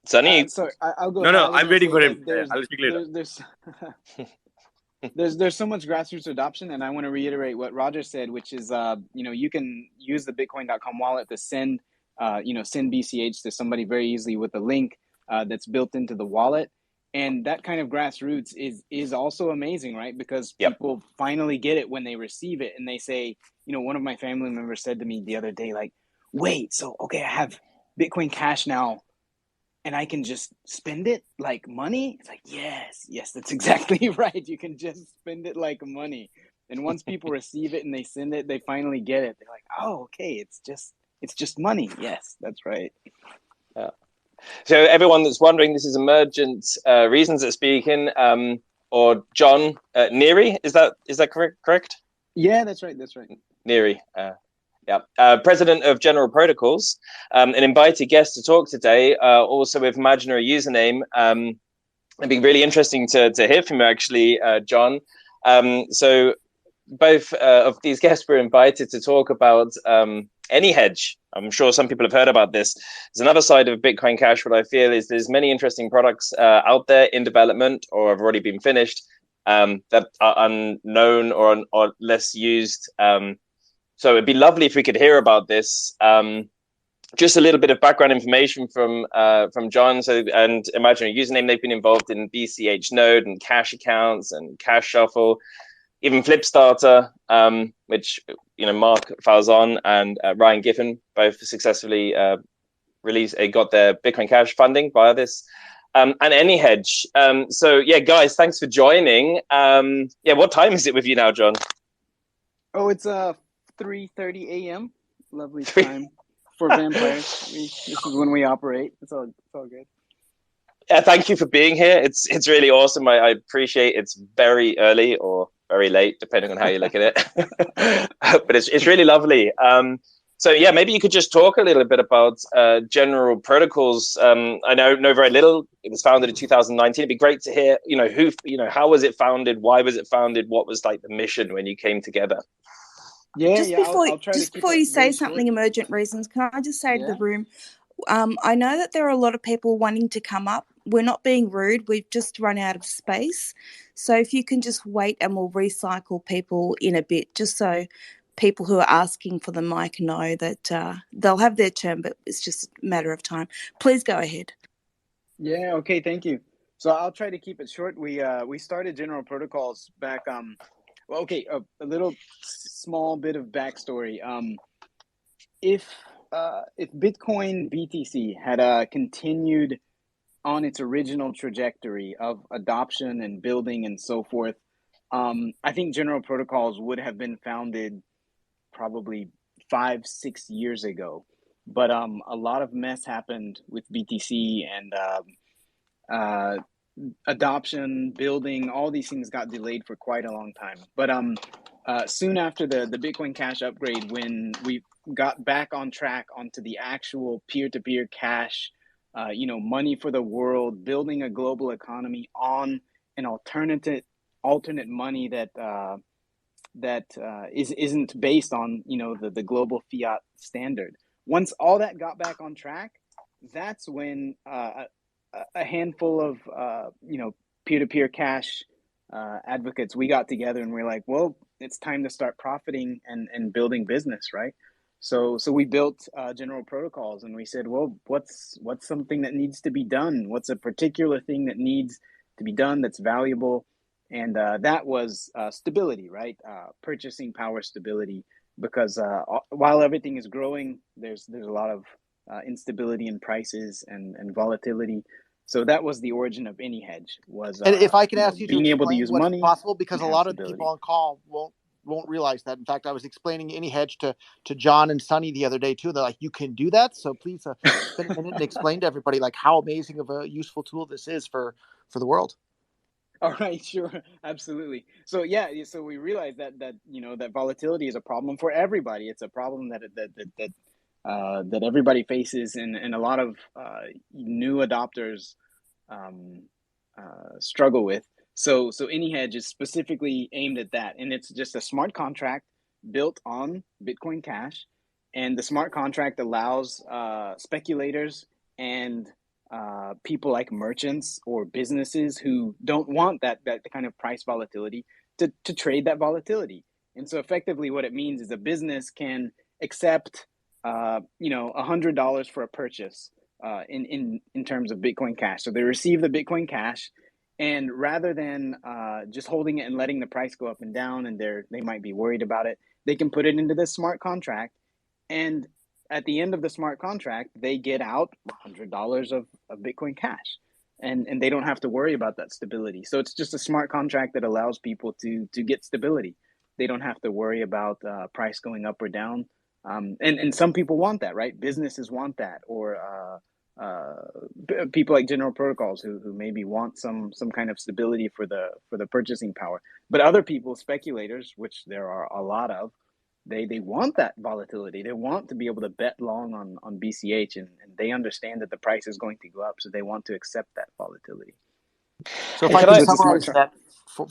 Sunny. Sorry, I'll go. No, I was I'm gonna waiting say for him. that Yeah, I'll speak later. there's so much grassroots adoption, and I want to reiterate what Roger said, which is you can use the Bitcoin.com wallet to send send BCH to somebody very easily with a link that's built into the wallet, and that kind of grassroots is also amazing, right? Because Yep. people finally get it when they receive it, and they say, one of my family members said to me the other day, like, wait, so okay, I have Bitcoin Cash now, and I can just spend it like money? It's like, yes, that's exactly right. You can just spend it like money. And once people receive it and they send it, they finally get it. They're like, oh, okay, it's just money. Yes, that's right. Yeah. So everyone that's wondering, this is Emergent Reasons That Speaking, or John Neary. Is that correct? Yeah, that's right. Neary. President of General Protocols, an invited guest to talk today, also with imaginary username. It'd be really interesting to hear from you, actually, John. So both of these guests were invited to talk about AnyHedge. I'm sure some people have heard about this. There's another side of Bitcoin Cash. What I feel is there's many interesting products out there in development or have already been finished that are unknown or less used. So it'd be lovely if we could hear about this. Just a little bit of background information from John. So, and imagine a username. They've been involved in BCH Node and Cash accounts and Cash Shuffle, even Flipstarter, which Mark Falzon and Ryan Giffen both successfully got their Bitcoin Cash funding via this. And AnyHedge. So yeah, guys, thanks for joining. What time is it with you now, John? Oh, it's 3:30 a.m. Lovely time for vampires. This is when we operate. It's all good. Thank you for being here. It's really awesome. I appreciate it's very early or very late, depending on how you look at it. But it's really lovely. So yeah, maybe you could just talk a little bit about General Protocols. I know very little. It was founded in 2019. It'd be great to hear, how was it founded? Why was it founded? What was like the mission when you came together? I'll try just to keep before it you say very something, short. Emergent Reasons, can I just say to the room, I know that there are a lot of people wanting to come up. We're not being rude. We've just run out of space. So if you can just wait, and we'll recycle people in a bit, just so people who are asking for the mic know that they'll have their turn, but it's just a matter of time. Please go ahead. Yeah, okay, thank you. So I'll try to keep it short. We started General Protocols back a little small bit of backstory. If Bitcoin BTC had continued on its original trajectory of adoption and building and so forth, I think General Protocols would have been founded probably 5-6 years ago. But a lot of mess happened with BTC, and adoption, building, all these things got delayed for quite a long time. But soon after the Bitcoin Cash upgrade, when we got back on track onto the actual peer-to-peer cash, money for the world, building a global economy on an alternate money that isn't based on the global fiat standard. Once all that got back on track, that's when a handful of peer-to-peer cash advocates, we got together and we're like, well, it's time to start profiting and building business, right? So we built General Protocols, and we said, well, what's something that needs to be done? What's a particular thing that needs to be done that's valuable? And that was stability, right? Purchasing power stability, because while everything is growing, there's a lot of instability in prices and volatility. So that was the origin of AnyHedge. And if I can ask you to being able to explain use what's money possible, because a and have lot of the stability. people on call won't realize that. In fact, I was explaining AnyHedge to John and Sunny the other day too. They're like, you can do that. So please spend a minute and explain to everybody like how amazing of a useful tool this is for the world. All right, sure, absolutely. So so we realized that that volatility is a problem for everybody. It's a problem that everybody faces, and a lot of new adopters struggle with. So AnyHedge is specifically aimed at that, and it's just a smart contract built on Bitcoin Cash, and the smart contract allows speculators and people like merchants or businesses who don't want that kind of price volatility to trade that volatility. And so effectively what it means is a business can accept $100 for a purchase in terms of Bitcoin Cash. So they receive the Bitcoin Cash, and rather than just holding it and letting the price go up and down, and they might be worried about it, they can put it into this smart contract, and at the end of the smart contract, they get out $100 of Bitcoin Cash, and they don't have to worry about that stability. So it's just a smart contract that allows people to get stability. They don't have to worry about price going up or down. And some people want that, right? Businesses want that, or people like General Protocols who maybe want some kind of stability for the purchasing power. But other people, speculators, which there are a lot of, they want that volatility. They want to be able to bet long on BCH, and they understand that the price is going to go up, so they want to accept that volatility. So if I can summarize that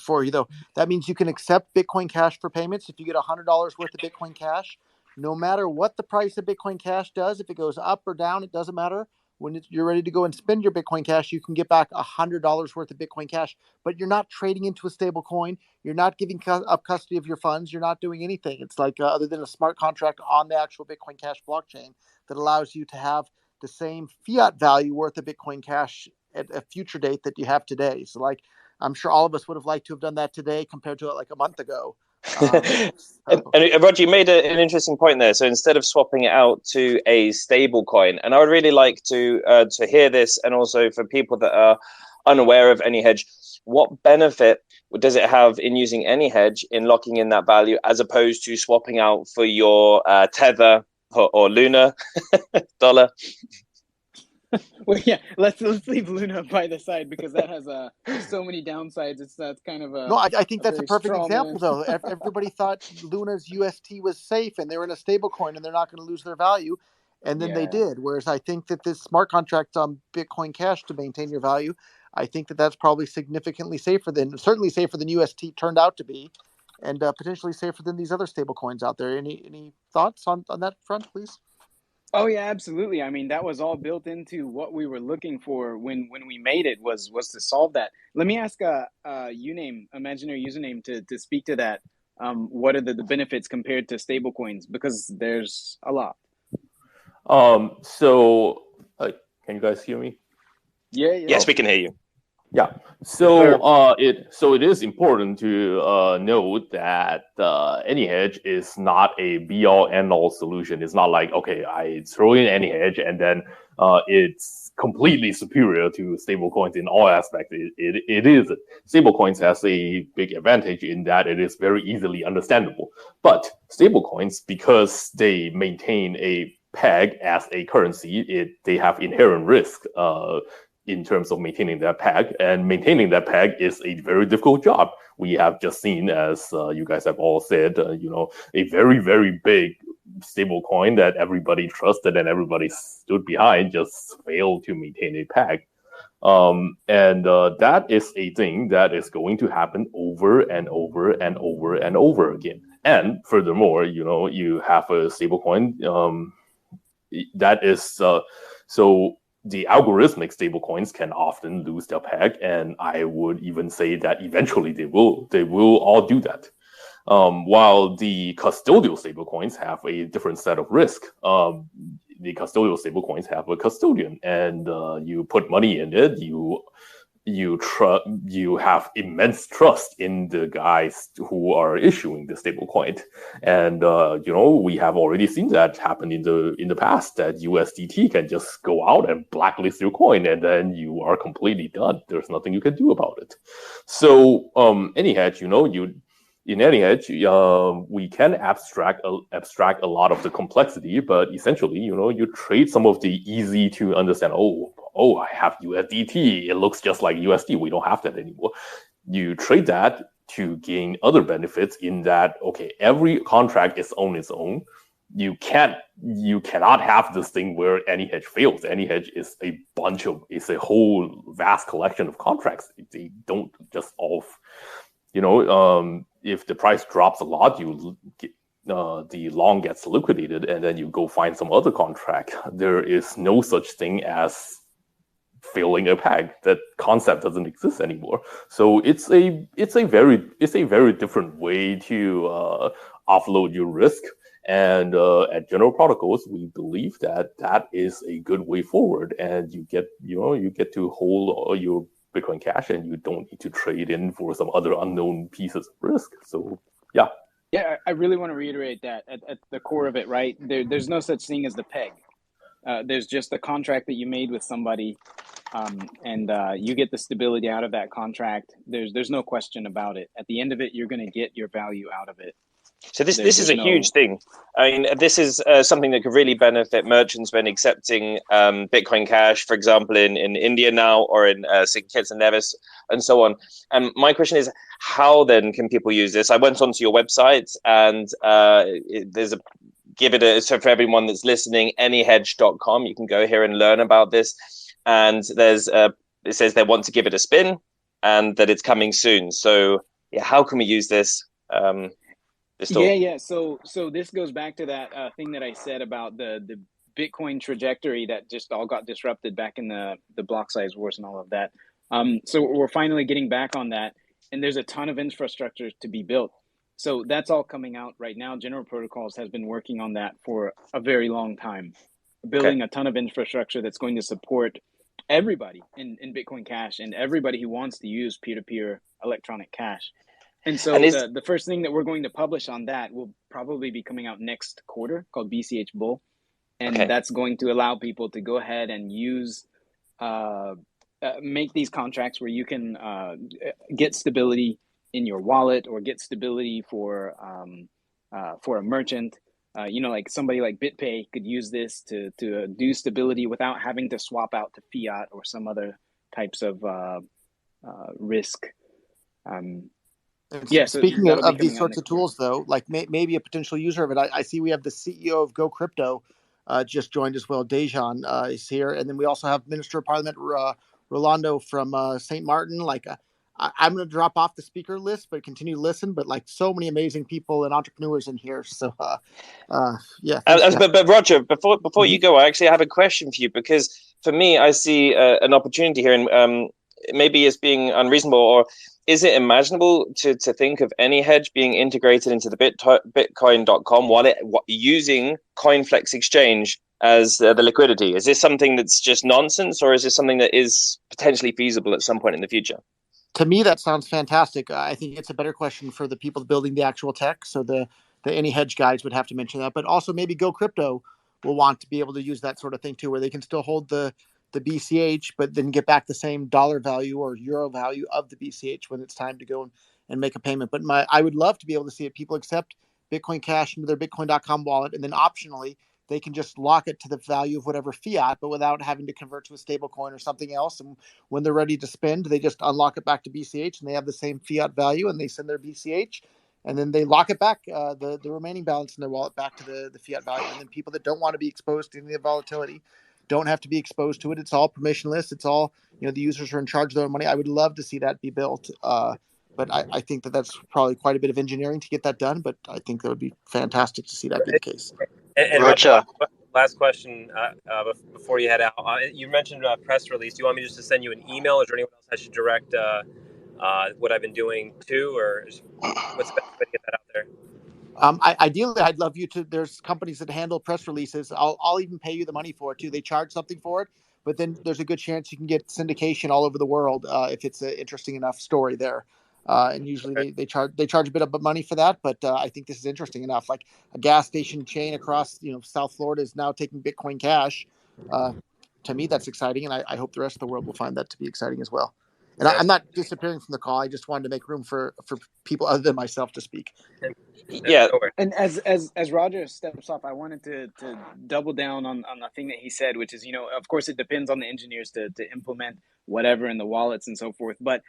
for you, though, that means you can accept Bitcoin Cash for payments. If you get $100 worth of Bitcoin Cash, no matter what the price of Bitcoin Cash does, if it goes up or down, it doesn't matter. When you're ready to go and spend your Bitcoin Cash, you can get back $100 worth of Bitcoin Cash, but you're not trading into a stable coin. You're not giving up custody of your funds. You're not doing anything. It's like other than a smart contract on the actual Bitcoin Cash blockchain that allows you to have the same fiat value worth of Bitcoin Cash at a future date that you have today. So like, I'm sure all of us would have liked to have done that today compared to like a month ago. And Roger, you made an interesting point there. So instead of swapping it out to a stable coin, and I would really like to hear this, and also for people that are unaware of AnyHedge, what benefit does it have in using AnyHedge in locking in that value as opposed to swapping out for your Tether or Luna dollar? Well, yeah, let's leave Luna by the side, because that has so many downsides. It's kind of a no. I think that's a perfect example, though. Everybody thought Luna's UST was safe, and they were in a stable coin, and they're not going to lose their value, and then they did. Whereas I think that this smart contract on Bitcoin Cash to maintain your value, I think that that's probably significantly certainly safer than UST turned out to be, and potentially safer than these other stable coins out there. Any thoughts on that front, please? Oh yeah, absolutely. I mean, that was all built into what we were looking for when we made it, was to solve that. Let me ask a imaginary username to speak to that. What are the benefits compared to stable coins? Because there's a lot. So can you guys hear me? Yeah. Yes, we can hear you. Yeah. So it is important to note that AnyHedge is not a be-all end-all solution. It's not like, okay, I throw in AnyHedge and then it's completely superior to stablecoins in all aspects. It is. Stablecoins has a big advantage in that it is very easily understandable. But stablecoins, because they maintain a peg as a currency, they have inherent risk in terms of maintaining that peg, and maintaining that peg is a very difficult job. We have just seen, as you guys have all said, a very, very big stable coin that everybody trusted and everybody stood behind just failed to maintain a peg. And that is a thing that is going to happen over and over and over and over again. And furthermore, you have a stable coin that is so the algorithmic stablecoins can often lose their peg, and I would even say that eventually they will all do that. While the custodial stablecoins have a different set of risk. The custodial stablecoins have a custodian, and you put money in it. You have immense trust in the guys who are issuing the stablecoin, and we have already seen that happen in the past, that USDT can just go out and blacklist your coin, and then you are completely done. There's nothing you can do about it. So AnyHedge, in AnyHedge, we can abstract a lot of the complexity, but essentially, you trade some of the easy to understand. Oh, I have USDT. It looks just like USD. We don't have that anymore. You trade that to gain other benefits in that, okay, every contract is on its own. You cannot have this thing where AnyHedge fails. AnyHedge is it's a whole vast collection of contracts. They don't just all, if the price drops a lot, the long gets liquidated, and then you go find some other contract. There is no such thing as filling a peg. That concept doesn't exist anymore. So it's a very different way to offload your risk. And at General Protocols, we believe that that is a good way forward, and you get to hold all your Bitcoin Cash, and you don't need to trade in for some other unknown pieces of risk. So yeah. Yeah, I really want to reiterate that at the core of it, right? There's no such thing as the peg. There's just a contract that you made with somebody, and you get the stability out of that contract. There's no question about it. At the end of it, you're going to get your value out of it. So this is a huge thing. I mean, this is something that could really benefit merchants when accepting Bitcoin Cash, for example, in India now, or in St. Kitts and Nevis, and so on. And my question is, how then can people use this? I went onto your website, and there's a so for everyone that's listening, anyhedge.com. You can go here and learn about this. And there's it says they want to give it a spin, and that it's coming soon. So yeah, how can we use this? Yeah. So this goes back to that thing that I said about the Bitcoin trajectory that just all got disrupted back in the block size wars and all of that. So we're finally getting back on that, and there's a ton of infrastructure to be built. So that's all coming out right now. General Protocols has been working on that for a very long time, building a ton of infrastructure that's going to support everybody in Bitcoin Cash and everybody who wants to use peer-to-peer electronic cash. And so the first thing that we're going to publish on that will probably be coming out next quarter, called BCH Bull. And that's going to allow people to go ahead and use, make these contracts where you can get stability in your wallet, or get stability for a merchant. Like somebody like BitPay could use this to do stability without having to swap out to fiat or some other types of risk. So speaking of these sorts of tools, though, like maybe a potential user of it, I see we have the CEO of Go Crypto just joined as well. Dejan is here, and then we also have Minister of Parliament Rolando from St. Martin. Like I'm going to drop off the speaker list, but continue to listen. But like so many amazing people and entrepreneurs in here. So yeah. But Roger, before you go, I actually have a question for you, because for me, I see an opportunity here, and maybe it's being unreasonable, or is it imaginable to think of AnyHedge being integrated into the Bitcoin.com wallet using CoinFlex Exchange as the liquidity? Is this something that's just nonsense, or is this something that is potentially feasible at some point in the future? To me, that sounds fantastic. I think it's a better question for the people building the actual tech. So the AnyHedge guys would have to mention that, but also maybe Go Crypto will want to be able to use that sort of thing too, where they can still hold the BCH, but then get back the same dollar value or euro value of the BCH when it's time to go and make a payment. But I would love to be able to see it. People accept Bitcoin Cash into their Bitcoin.com wallet, and then optionally they can just lock it to the value of whatever fiat, but without having to convert to a stable coin or something else. And when they're ready to spend, they just unlock it back to BCH, and they have the same fiat value, and they send their BCH, and then they lock it back, the remaining balance in their wallet back to the fiat value. And then people that don't want to be exposed to any of the volatility don't have to be exposed to it. It's all permissionless. It's all, the users are in charge of their own money. I would love to see that be built. But I think that's probably quite a bit of engineering to get that done. But I think that would be fantastic to see that be the case. And Roger, last question before you head out. You mentioned a press release. Do you want me just to send you an email? Is there anyone else I should direct what I've been doing to, or what's the best way to get that out there? Ideally, I'd love you to. There's companies that handle press releases. I'll even pay you the money for it too. They charge something for it, but then there's a good chance you can get syndication all over the world if it's an interesting enough story there. And usually they charge a bit of money for that. But I think this is interesting enough. Like a gas station chain across South Florida is now taking Bitcoin Cash. To me, that's exciting, and I hope the rest of the world will find that to be exciting as well. And I'm not disappearing from the call. I just wanted to make room for people other than myself to speak. Yeah. And as Roger steps off, I wanted to double down on the thing that he said, which is, of course, it depends on the engineers to implement whatever in the wallets and so forth. But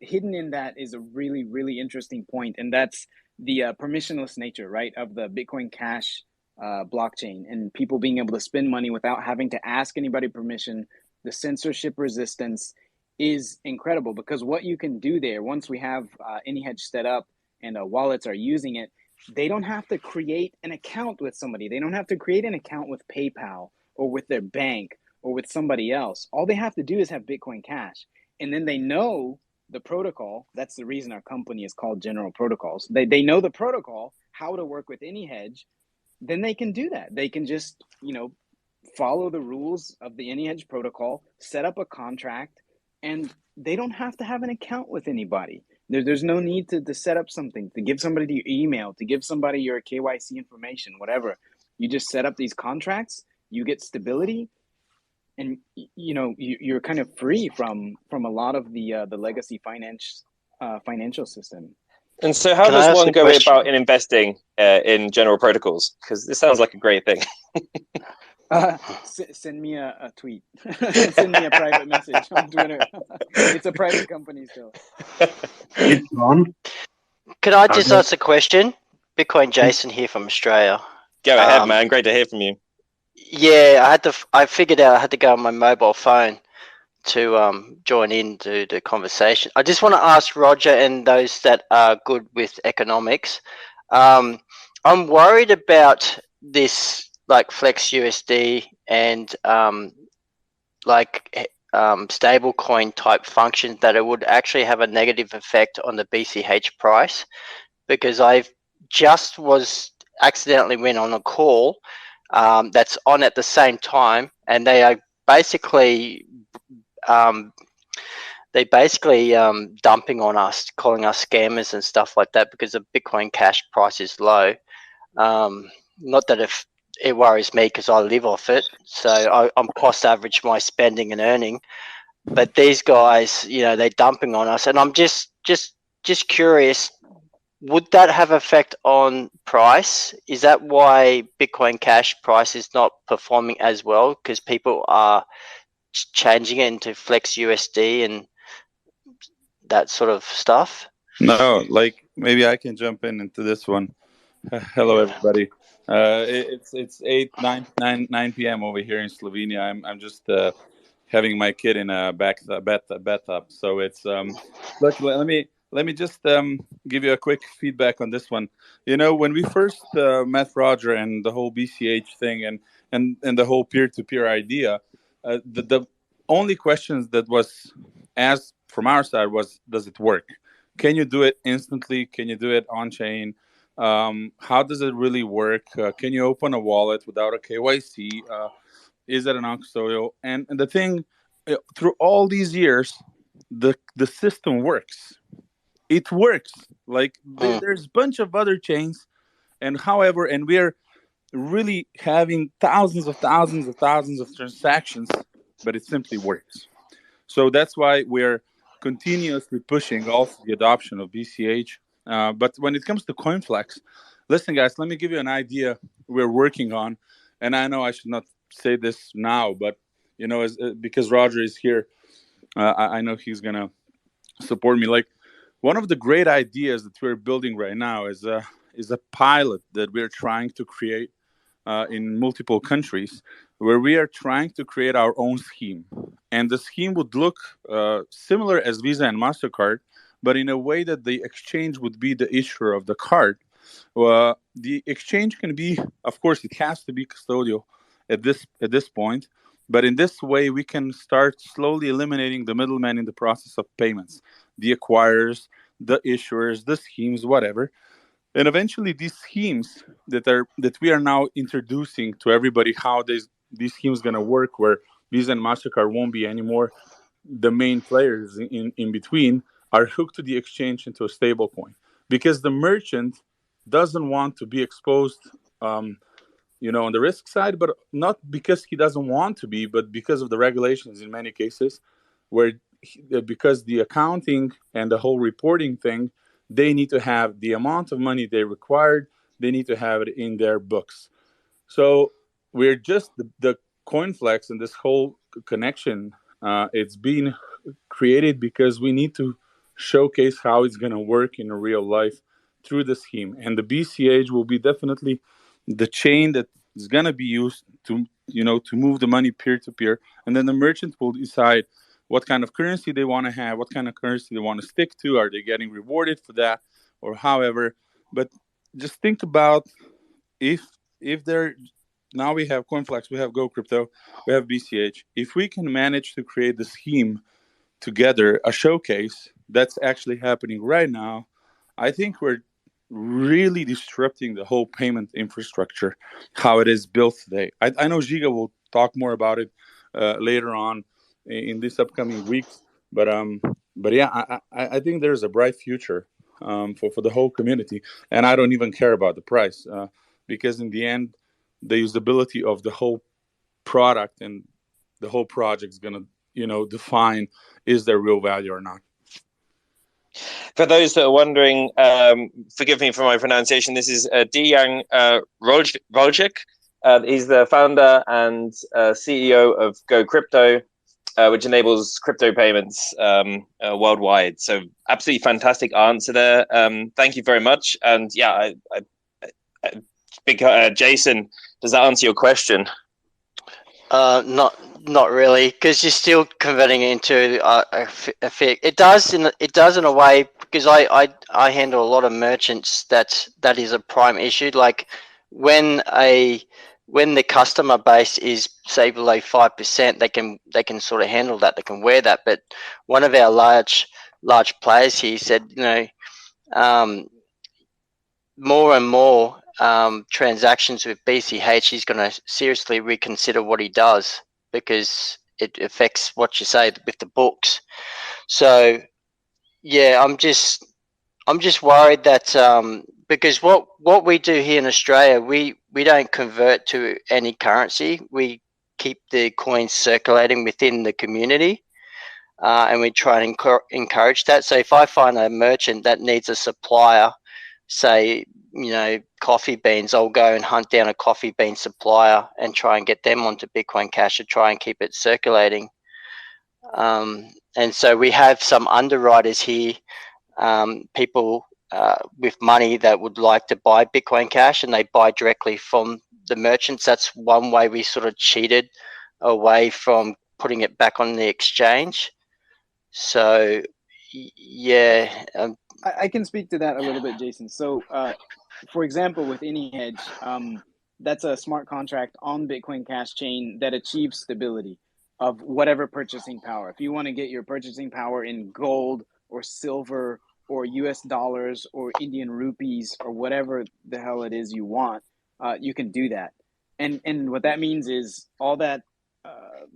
hidden in that is a really, really interesting point. And that's the permissionless nature, right, of the Bitcoin Cash blockchain, and people being able to spend money without having to ask anybody permission. The censorship resistance is incredible, because what you can do there, once we have AnyHedge set up and wallets are using it, they don't have to create an account with somebody. They don't have to create an account with PayPal or with their bank or with somebody else, all they have to do is have Bitcoin Cash. And then they know the protocol. That's the reason our company is called General Protocols. They know the protocol, how to work with any hedge. Then they can do that. They can just, follow the rules of the AnyHedge protocol, set up a contract, and they don't have to have an account with anybody. There's no need to set up something, to give somebody your email, to give somebody your KYC information, whatever. You just set up these contracts, you get stability, and you're kind of free from a lot of the legacy financial system. And so how does one go about in investing in General Protocols? Because this sounds like a great thing. Send me a tweet. Send me a private message on Twitter. It's a private company still. It's on. Could I just ask a question? Bitcoin Jason here from Australia. Go ahead, man. Great to hear from you. Yeah, I figured out I had to go on my mobile phone to join into the conversation. I just want to ask Roger and those that are good with economics. I'm worried about this, like Flex USD and stable coin type functions, that it would actually have a negative effect on the BCH price, because I've just accidentally went on a call that's on at the same time, and they are basically dumping on us, calling us scammers and stuff like that, because the Bitcoin Cash price is low. Not that if it worries me, because I live off it, so I'm cost average my spending and earning. But these guys, they're dumping on us, and I'm just curious. Would that have effect on price? Is that why Bitcoin Cash price is not performing as well? Because people are changing it into Flex USD and that sort of stuff? No, maybe I can jump into this one. Hello, everybody. It's 9 p.m. over here in Slovenia. I'm just having my kid in a bathtub. So it's look. Let me just give you a quick feedback on this one. When we first met Roger and the whole BCH thing and the whole peer-to-peer idea, the only questions that was asked from our side was, does it work? Can you do it instantly? Can you do it on chain? How does it really work? Can you open a wallet without a KYC? Is it an non-custodial? And the thing, through all these years, the system works. It works. There's a bunch of other chains, and we're really having thousands of transactions, but it simply works. So that's why we're continuously pushing also the adoption of BCH. But when it comes to CoinFlex, listen, guys, let me give you an idea we're working on. And I know I should not say this now, but because Roger is here, I know he's gonna support me. One of the great ideas that we're building right now is a pilot that we're trying to create in multiple countries, where we are trying to create our own scheme. And the scheme would look similar as Visa and MasterCard, but in a way that the exchange would be the issuer of the card. The exchange can be, of course, it has to be custodial at this point, but in this way, we can start slowly eliminating the middleman in the process of payments, the acquirers, the issuers, the schemes, whatever. And eventually, these schemes that we are now introducing to everybody, how these schemes going to work, where Visa and MasterCard won't be anymore the main players in between, are hooked to the exchange into a stable coin, because the merchant doesn't want to be exposed, on the risk side, but not because he doesn't want to be, but because of the regulations in many cases, where because the accounting and the whole reporting thing, they need to have the amount of money they required. They need to have it in their books. So we're just the CoinFlex and this whole connection. It's been created because we need to showcase how it's going to work in real life through the scheme. And the BCH will be definitely the chain that is going to be used to move the money peer to peer. And then the merchant will decide what kind of currency they want to have, what kind of currency they want to stick to. Are they getting rewarded for that, or however? But just think about if they're now we have CoinFlex, we have Go Crypto, we have BCH. If we can manage to create the scheme together, a showcase that's actually happening right now, I think we're really disrupting the whole payment infrastructure, how it is built today. I know Giga will talk more about it later on in this upcoming weeks, but yeah, I think there's a bright future for the whole community, and I don't even care about the price because in the end, the usability of the whole product and the whole project is gonna define is there real value or not. For those that are wondering, forgive me for my pronunciation. This is Dejan Roljic. He's the founder and CEO of Go Crypto, which enables crypto payments worldwide. So, absolutely fantastic answer there. Thank you very much. And yeah, Jason, does that answer your question? Not really, because you're still converting it into a fee. It does in a way, because I handle a lot of merchants that is a prime issue. Like when the customer base is say below 5%, they can sort of handle that. They can wear that. But one of our large players here said, more and more transactions with BCH, he's going to seriously reconsider what he does, because it affects what you say with the books. So yeah, I'm just worried that because what we do here in Australia, we don't convert to any currency. We keep the coins circulating within the community, and we try and encourage that. So if I find a merchant that needs a supplier, say, coffee beans, I'll go and hunt down a coffee bean supplier and try and get them onto Bitcoin Cash to try and keep it circulating. And so we have some underwriters here, people with money that would like to buy Bitcoin Cash, and they buy directly from the merchants. That's one way we sort of cheated away from putting it back on the exchange. So yeah. I can speak to that a little bit, Jason. So, for example, with AnyHedge, that's a smart contract on Bitcoin Cash chain that achieves stability of whatever purchasing power. If you want to get your purchasing power in gold or silver or US dollars or Indian rupees or whatever the hell it is you want, you can do that. And what that means is all that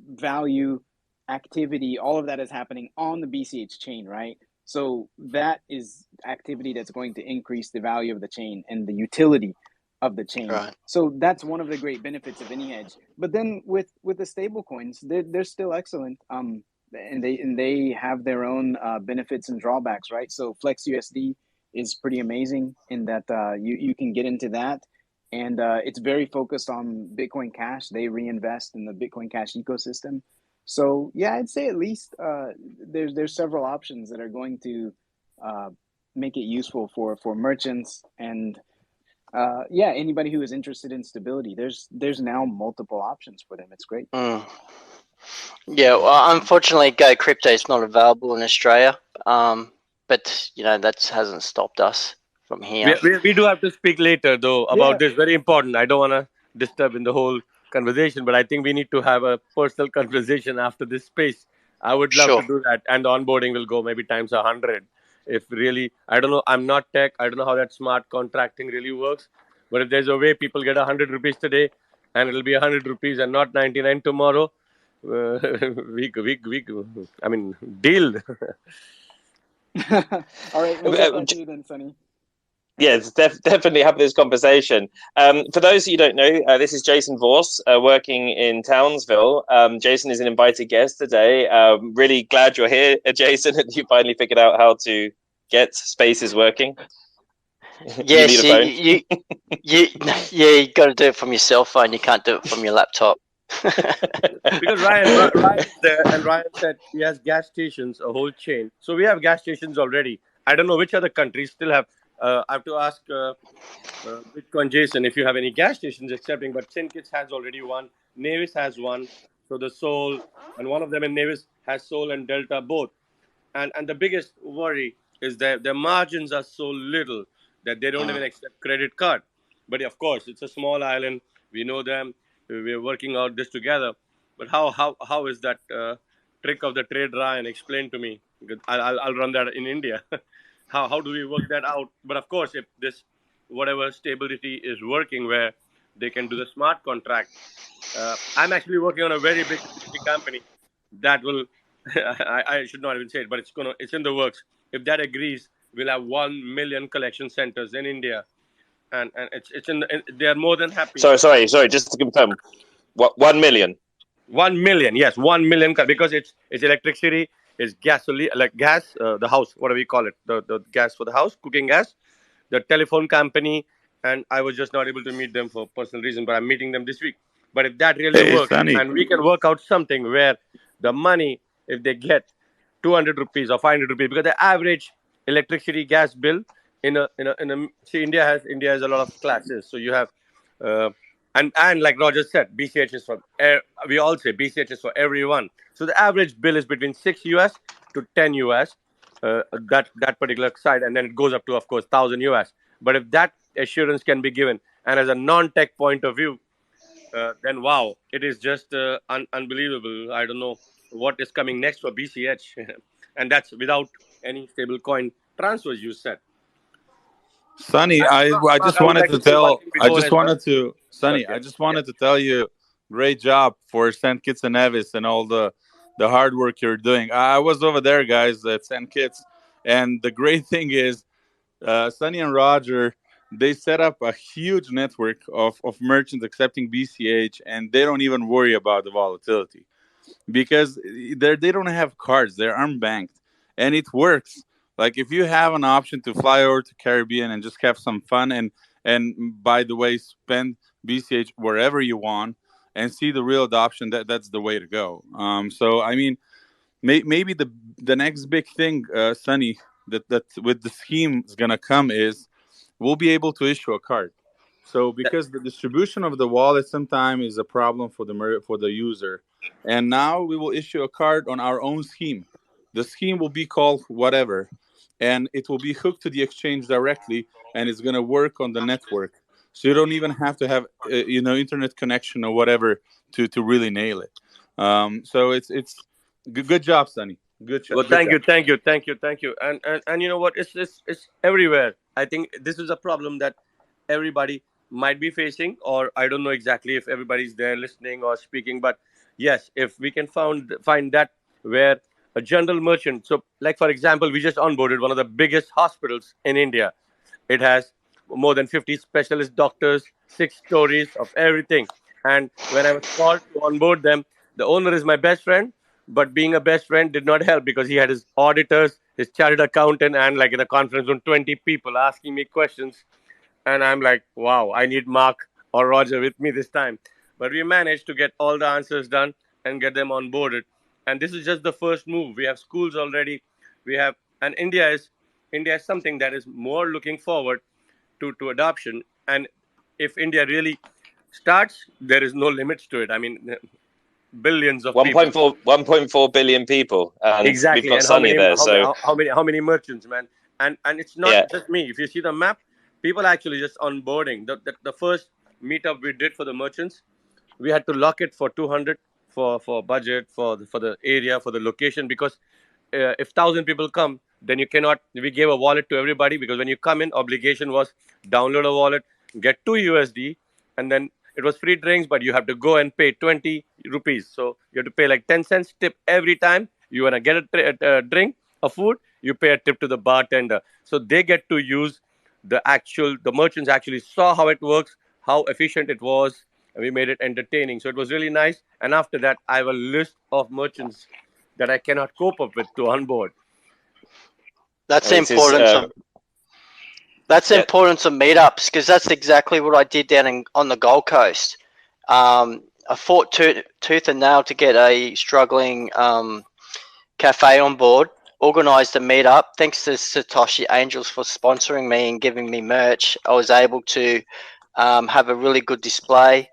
value, activity, all of that is happening on the BCH chain, right? So that is activity that's going to increase the value of the chain and the utility of the chain. Right. So that's one of the great benefits of AnyHedge. But then with the stable coins, they're still excellent. And they have their own benefits and drawbacks, right? So FlexUSD is pretty amazing in that you can get into that, and it's very focused on Bitcoin Cash. They reinvest in the Bitcoin Cash ecosystem. So yeah, I'd say at least there's several options that are going to make it useful for merchants and yeah, anybody who is interested in stability. There's now multiple options for them. It's great. Yeah, well, unfortunately, Go Crypto is not available in Australia, but that hasn't stopped us from here. We do have to speak later though about this. Very important. I don't want to disturb in the whole conversation, but I think we need to have a personal conversation after this space. I would love Sure. to do that, and the onboarding will go maybe times 100. If really, I don't know, I'm not tech. I don't know how that smart contracting really works. But if there's a way people get 100 rupees today, and it'll be 100 rupees and not 99 tomorrow, we I mean, deal. All right, we'll get back to you then, Sonny. Yes, definitely have this conversation. For those of you who don't know, this is Jason Vorse, working in Townsville. Jason is an invited guest today. Really glad you're here, Jason, and you finally figured out how to get Spaces working. Yes, you need a phone? you got to do it from your cell phone. You can't do it from your laptop. Because Ryan's there, and Ryan said he has gas stations, a whole chain. So we have gas stations already. I don't know which other countries still have. I have to ask Bitcoin Jason if you have any gas stations accepting. But St. Kitts has already one. Nevis has one. So the Seoul, and one of them in Nevis has Seoul and Delta both. And the biggest worry is that their margins are so little that they don't even accept credit card. But of course, it's a small island. We know them. we're working out this together. But how is that trick of the trade, Ryan? Explain to me. Because I'll run that in India. How do we work that out? But of course, if this whatever stability is working, where they can do the smart contract. I'm actually working on a very big company that will. I should not even say it, but it's in the works. If that agrees, we'll have 1 million collection centers in India, and they are more than happy. Sorry. Just to confirm, what 1 million? 1 million, yes, 1 million because it's electricity, it's gasoline, like gas, the house, whatever we call it, the gas for the house, cooking gas, the telephone company, and I was just not able to meet them for personal reason, but I'm meeting them this week. But if that really Hey, works, Sunny. and we can work out something where the money, if they get 200 rupees or 500 rupees, because the average electricity gas bill see, India has a lot of classes, so you have uh, and like Roger said, BCH is for we all say BCH is for everyone. So the average bill is between 6 US to 10 US, that particular side, and then it goes up to, of course, 1,000 US. But if that assurance can be given, and as a non-tech point of view, then wow, it is just unbelievable. I don't know what is coming next for BCH, and that's without any stable coin transfers. You said. Sunny, And I Mark, just I would wanted like to to say one tell thing before as well. Sunny, I Okay. just wanted to tell you, great job for St. Kitts and Nevis and all the hard work you're doing. I was over there, guys, at St. Kitts, and the great thing is, Sunny and Roger, they set up a huge network of merchants accepting BCH, and they don't even worry about the volatility because they don't have cards, they're unbanked, and it works. Like if you have an option to fly over to Caribbean and just have some fun, and by the way, spend BCH wherever you want and see the real adoption, that's the way to go. So I mean, maybe the next big thing, Sunny, that with the scheme is gonna come is we'll be able to issue a card. So because the distribution of the wallet sometimes is a problem for for the user, and now we will issue a card on our own scheme. The scheme will be called whatever, and it will be hooked to the exchange directly, and it's gonna work on the network. So you don't even have to have internet connection or whatever to really nail it. So it's good job, Sunny. Well, Good thank job. you, thank you. And you know what? It's everywhere. I think this is a problem that everybody might be facing, or I don't know exactly if everybody's there listening or speaking. But yes, if we can find that where a general merchant. So, like for example, we just onboarded one of the biggest hospitals in India. It has more than 50 specialist doctors, 6 stories of everything. And when I was called to onboard them, the owner is my best friend, but being a best friend did not help because he had his auditors, his chartered accountant, and like in a conference room, 20 people asking me questions. And I'm like, wow, I need Mark or Roger with me this time. But we managed to get all the answers done and get them onboarded. And this is just the first move. We have schools already. We have, and India is something that is more looking forward to adoption. And if India really starts, there is no limits to it. I mean, billions of people. 1.4 billion people, and we've Exactly. got And how Sunny many there. So how many merchants, man? And it's not yeah, just me. If you see the map, people are actually just onboarding. The first meetup we did for the merchants, we had to lock it for 200 for budget for the area for the location because if 1,000 people come, then you cannot. We gave a wallet to everybody because when you come in, obligation was download a wallet, get 2 USD, and then it was free drinks, but you have to go and pay 20 rupees. So you have to pay like 10 cents tip every time you wanna get a drink, a food. You pay a tip to the bartender, so they get to use the merchants actually saw how it works, how efficient it was, and we made it entertaining. So it was really nice. And after that, I have a list of merchants that I cannot cope up with to onboard. That's the it is. importance of That's the Yeah, importance of meetups because that's exactly what I did down on the Gold Coast. I fought tooth and nail to get a struggling cafe on board, organised a meetup. Thanks to Satoshi Angels for sponsoring me and giving me merch, I was able to have a really good display.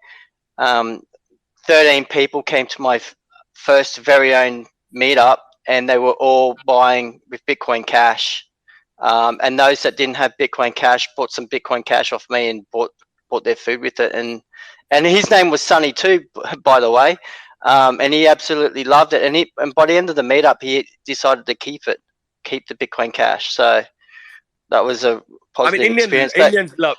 13 people came to my first very own meetup and they were all buying with Bitcoin Cash. And those that didn't have Bitcoin Cash bought some Bitcoin Cash off me and bought their food with it. And and his name was Sonny too, by the way. And he absolutely loved it. And by the end of the meetup, he decided to keep the Bitcoin Cash. So that was a positive experience.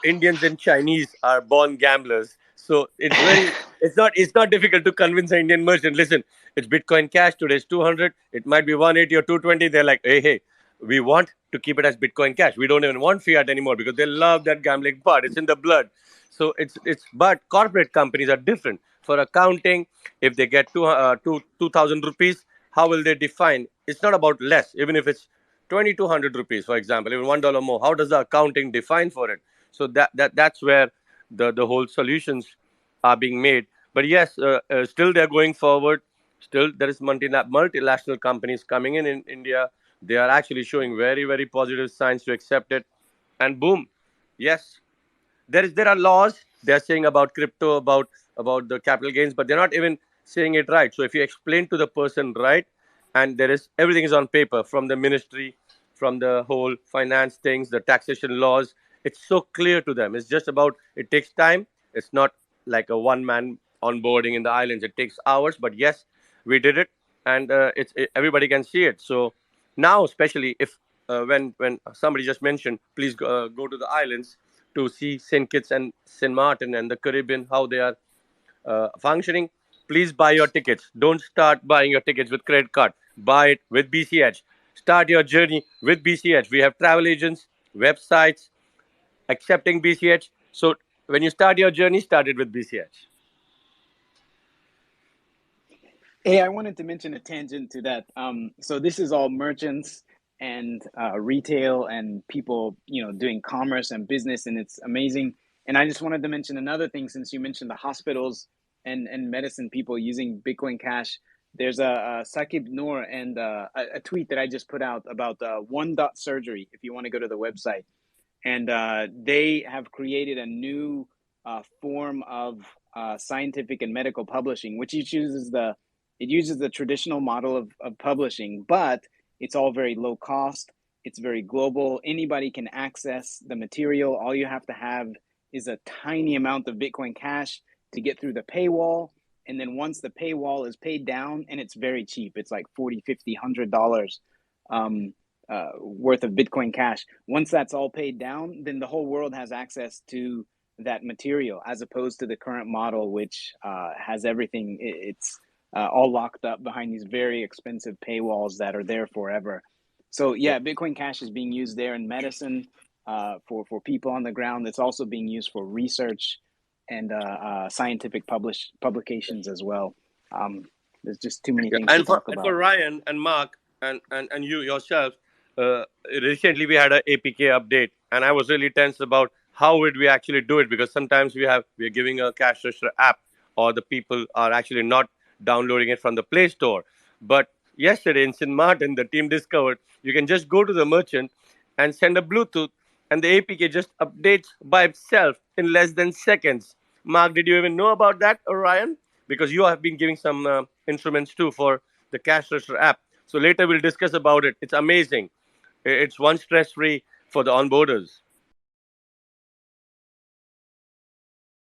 Indians and Chinese are born gamblers, so it's very it's not difficult to convince an Indian merchant. Listen, it's Bitcoin Cash. Today's 200. It might be 180 or 220. They're like, hey, we want to keep it as Bitcoin Cash. We don't even want fiat anymore because they love that gambling part. It's in the blood. So it's but corporate companies are different. For accounting, if they get 2,000 rupees, how will they define? It's not about less, even if it's 2,200 rupees, for example, even $1 more. How does the accounting define for it? So that's where the whole solutions are being made. But yes, still they're going forward. Still, there is multinational companies coming in India. They are actually showing very, very positive signs to accept it. And boom, yes, there are laws. They're saying about crypto, about the capital gains, but they're not even saying it right. So if you explain to the person right, and there is everything is on paper from the ministry, from the whole finance things, the taxation laws, it's so clear to them. It's just about, it takes time. It's not like a one man onboarding in the islands. It takes hours, but yes, we did it, and everybody can see it. So now, especially if when somebody just mentioned, please go to the islands to see St. Kitts and St. Martin and the Caribbean, how they are functioning. Please buy your tickets. Don't start buying your tickets with credit card. Buy it with BCH. Start your journey with BCH. We have travel agents, websites accepting BCH. So when you start your journey, start it with BCH. Hey, I wanted to mention a tangent to that. So this is all merchants and retail and people, doing commerce and business, and it's amazing. And I just wanted to mention another thing, since you mentioned the hospitals and medicine people using Bitcoin Cash. There's a Sakib Noor and a tweet that I just put out about One Dot Surgery. If you want to go to the website, and they have created a new form of scientific and medical publishing, which uses the traditional model of publishing, but it's all very low cost. It's very global. Anybody can access the material. All you have to have is a tiny amount of Bitcoin Cash to get through the paywall. And then once the paywall is paid down, and it's very cheap, it's like $40, $50, $100 worth of Bitcoin Cash. Once that's all paid down, then the whole world has access to that material, as opposed to the current model, which has everything. It's all locked up behind these very expensive paywalls that are there forever. So yeah, Bitcoin Cash is being used there in medicine for people on the ground. It's also being used for research and scientific publications as well. There's just too many things to talk about. And for Ryan and Mark and you yourself, recently we had an APK update, and I was really tense about how would we actually do it, because sometimes we're giving a cash register app, or the people are actually not downloading it from the Play Store. But yesterday in St. Martin, the team discovered you can just go to the merchant and send a Bluetooth, and the APK just updates by itself in less than seconds. Mark, did you even know about that, or Ryan? Because you have been giving some instruments too for the cash register app. So later we'll discuss about it. It's amazing. It's one stress free for the onboarders.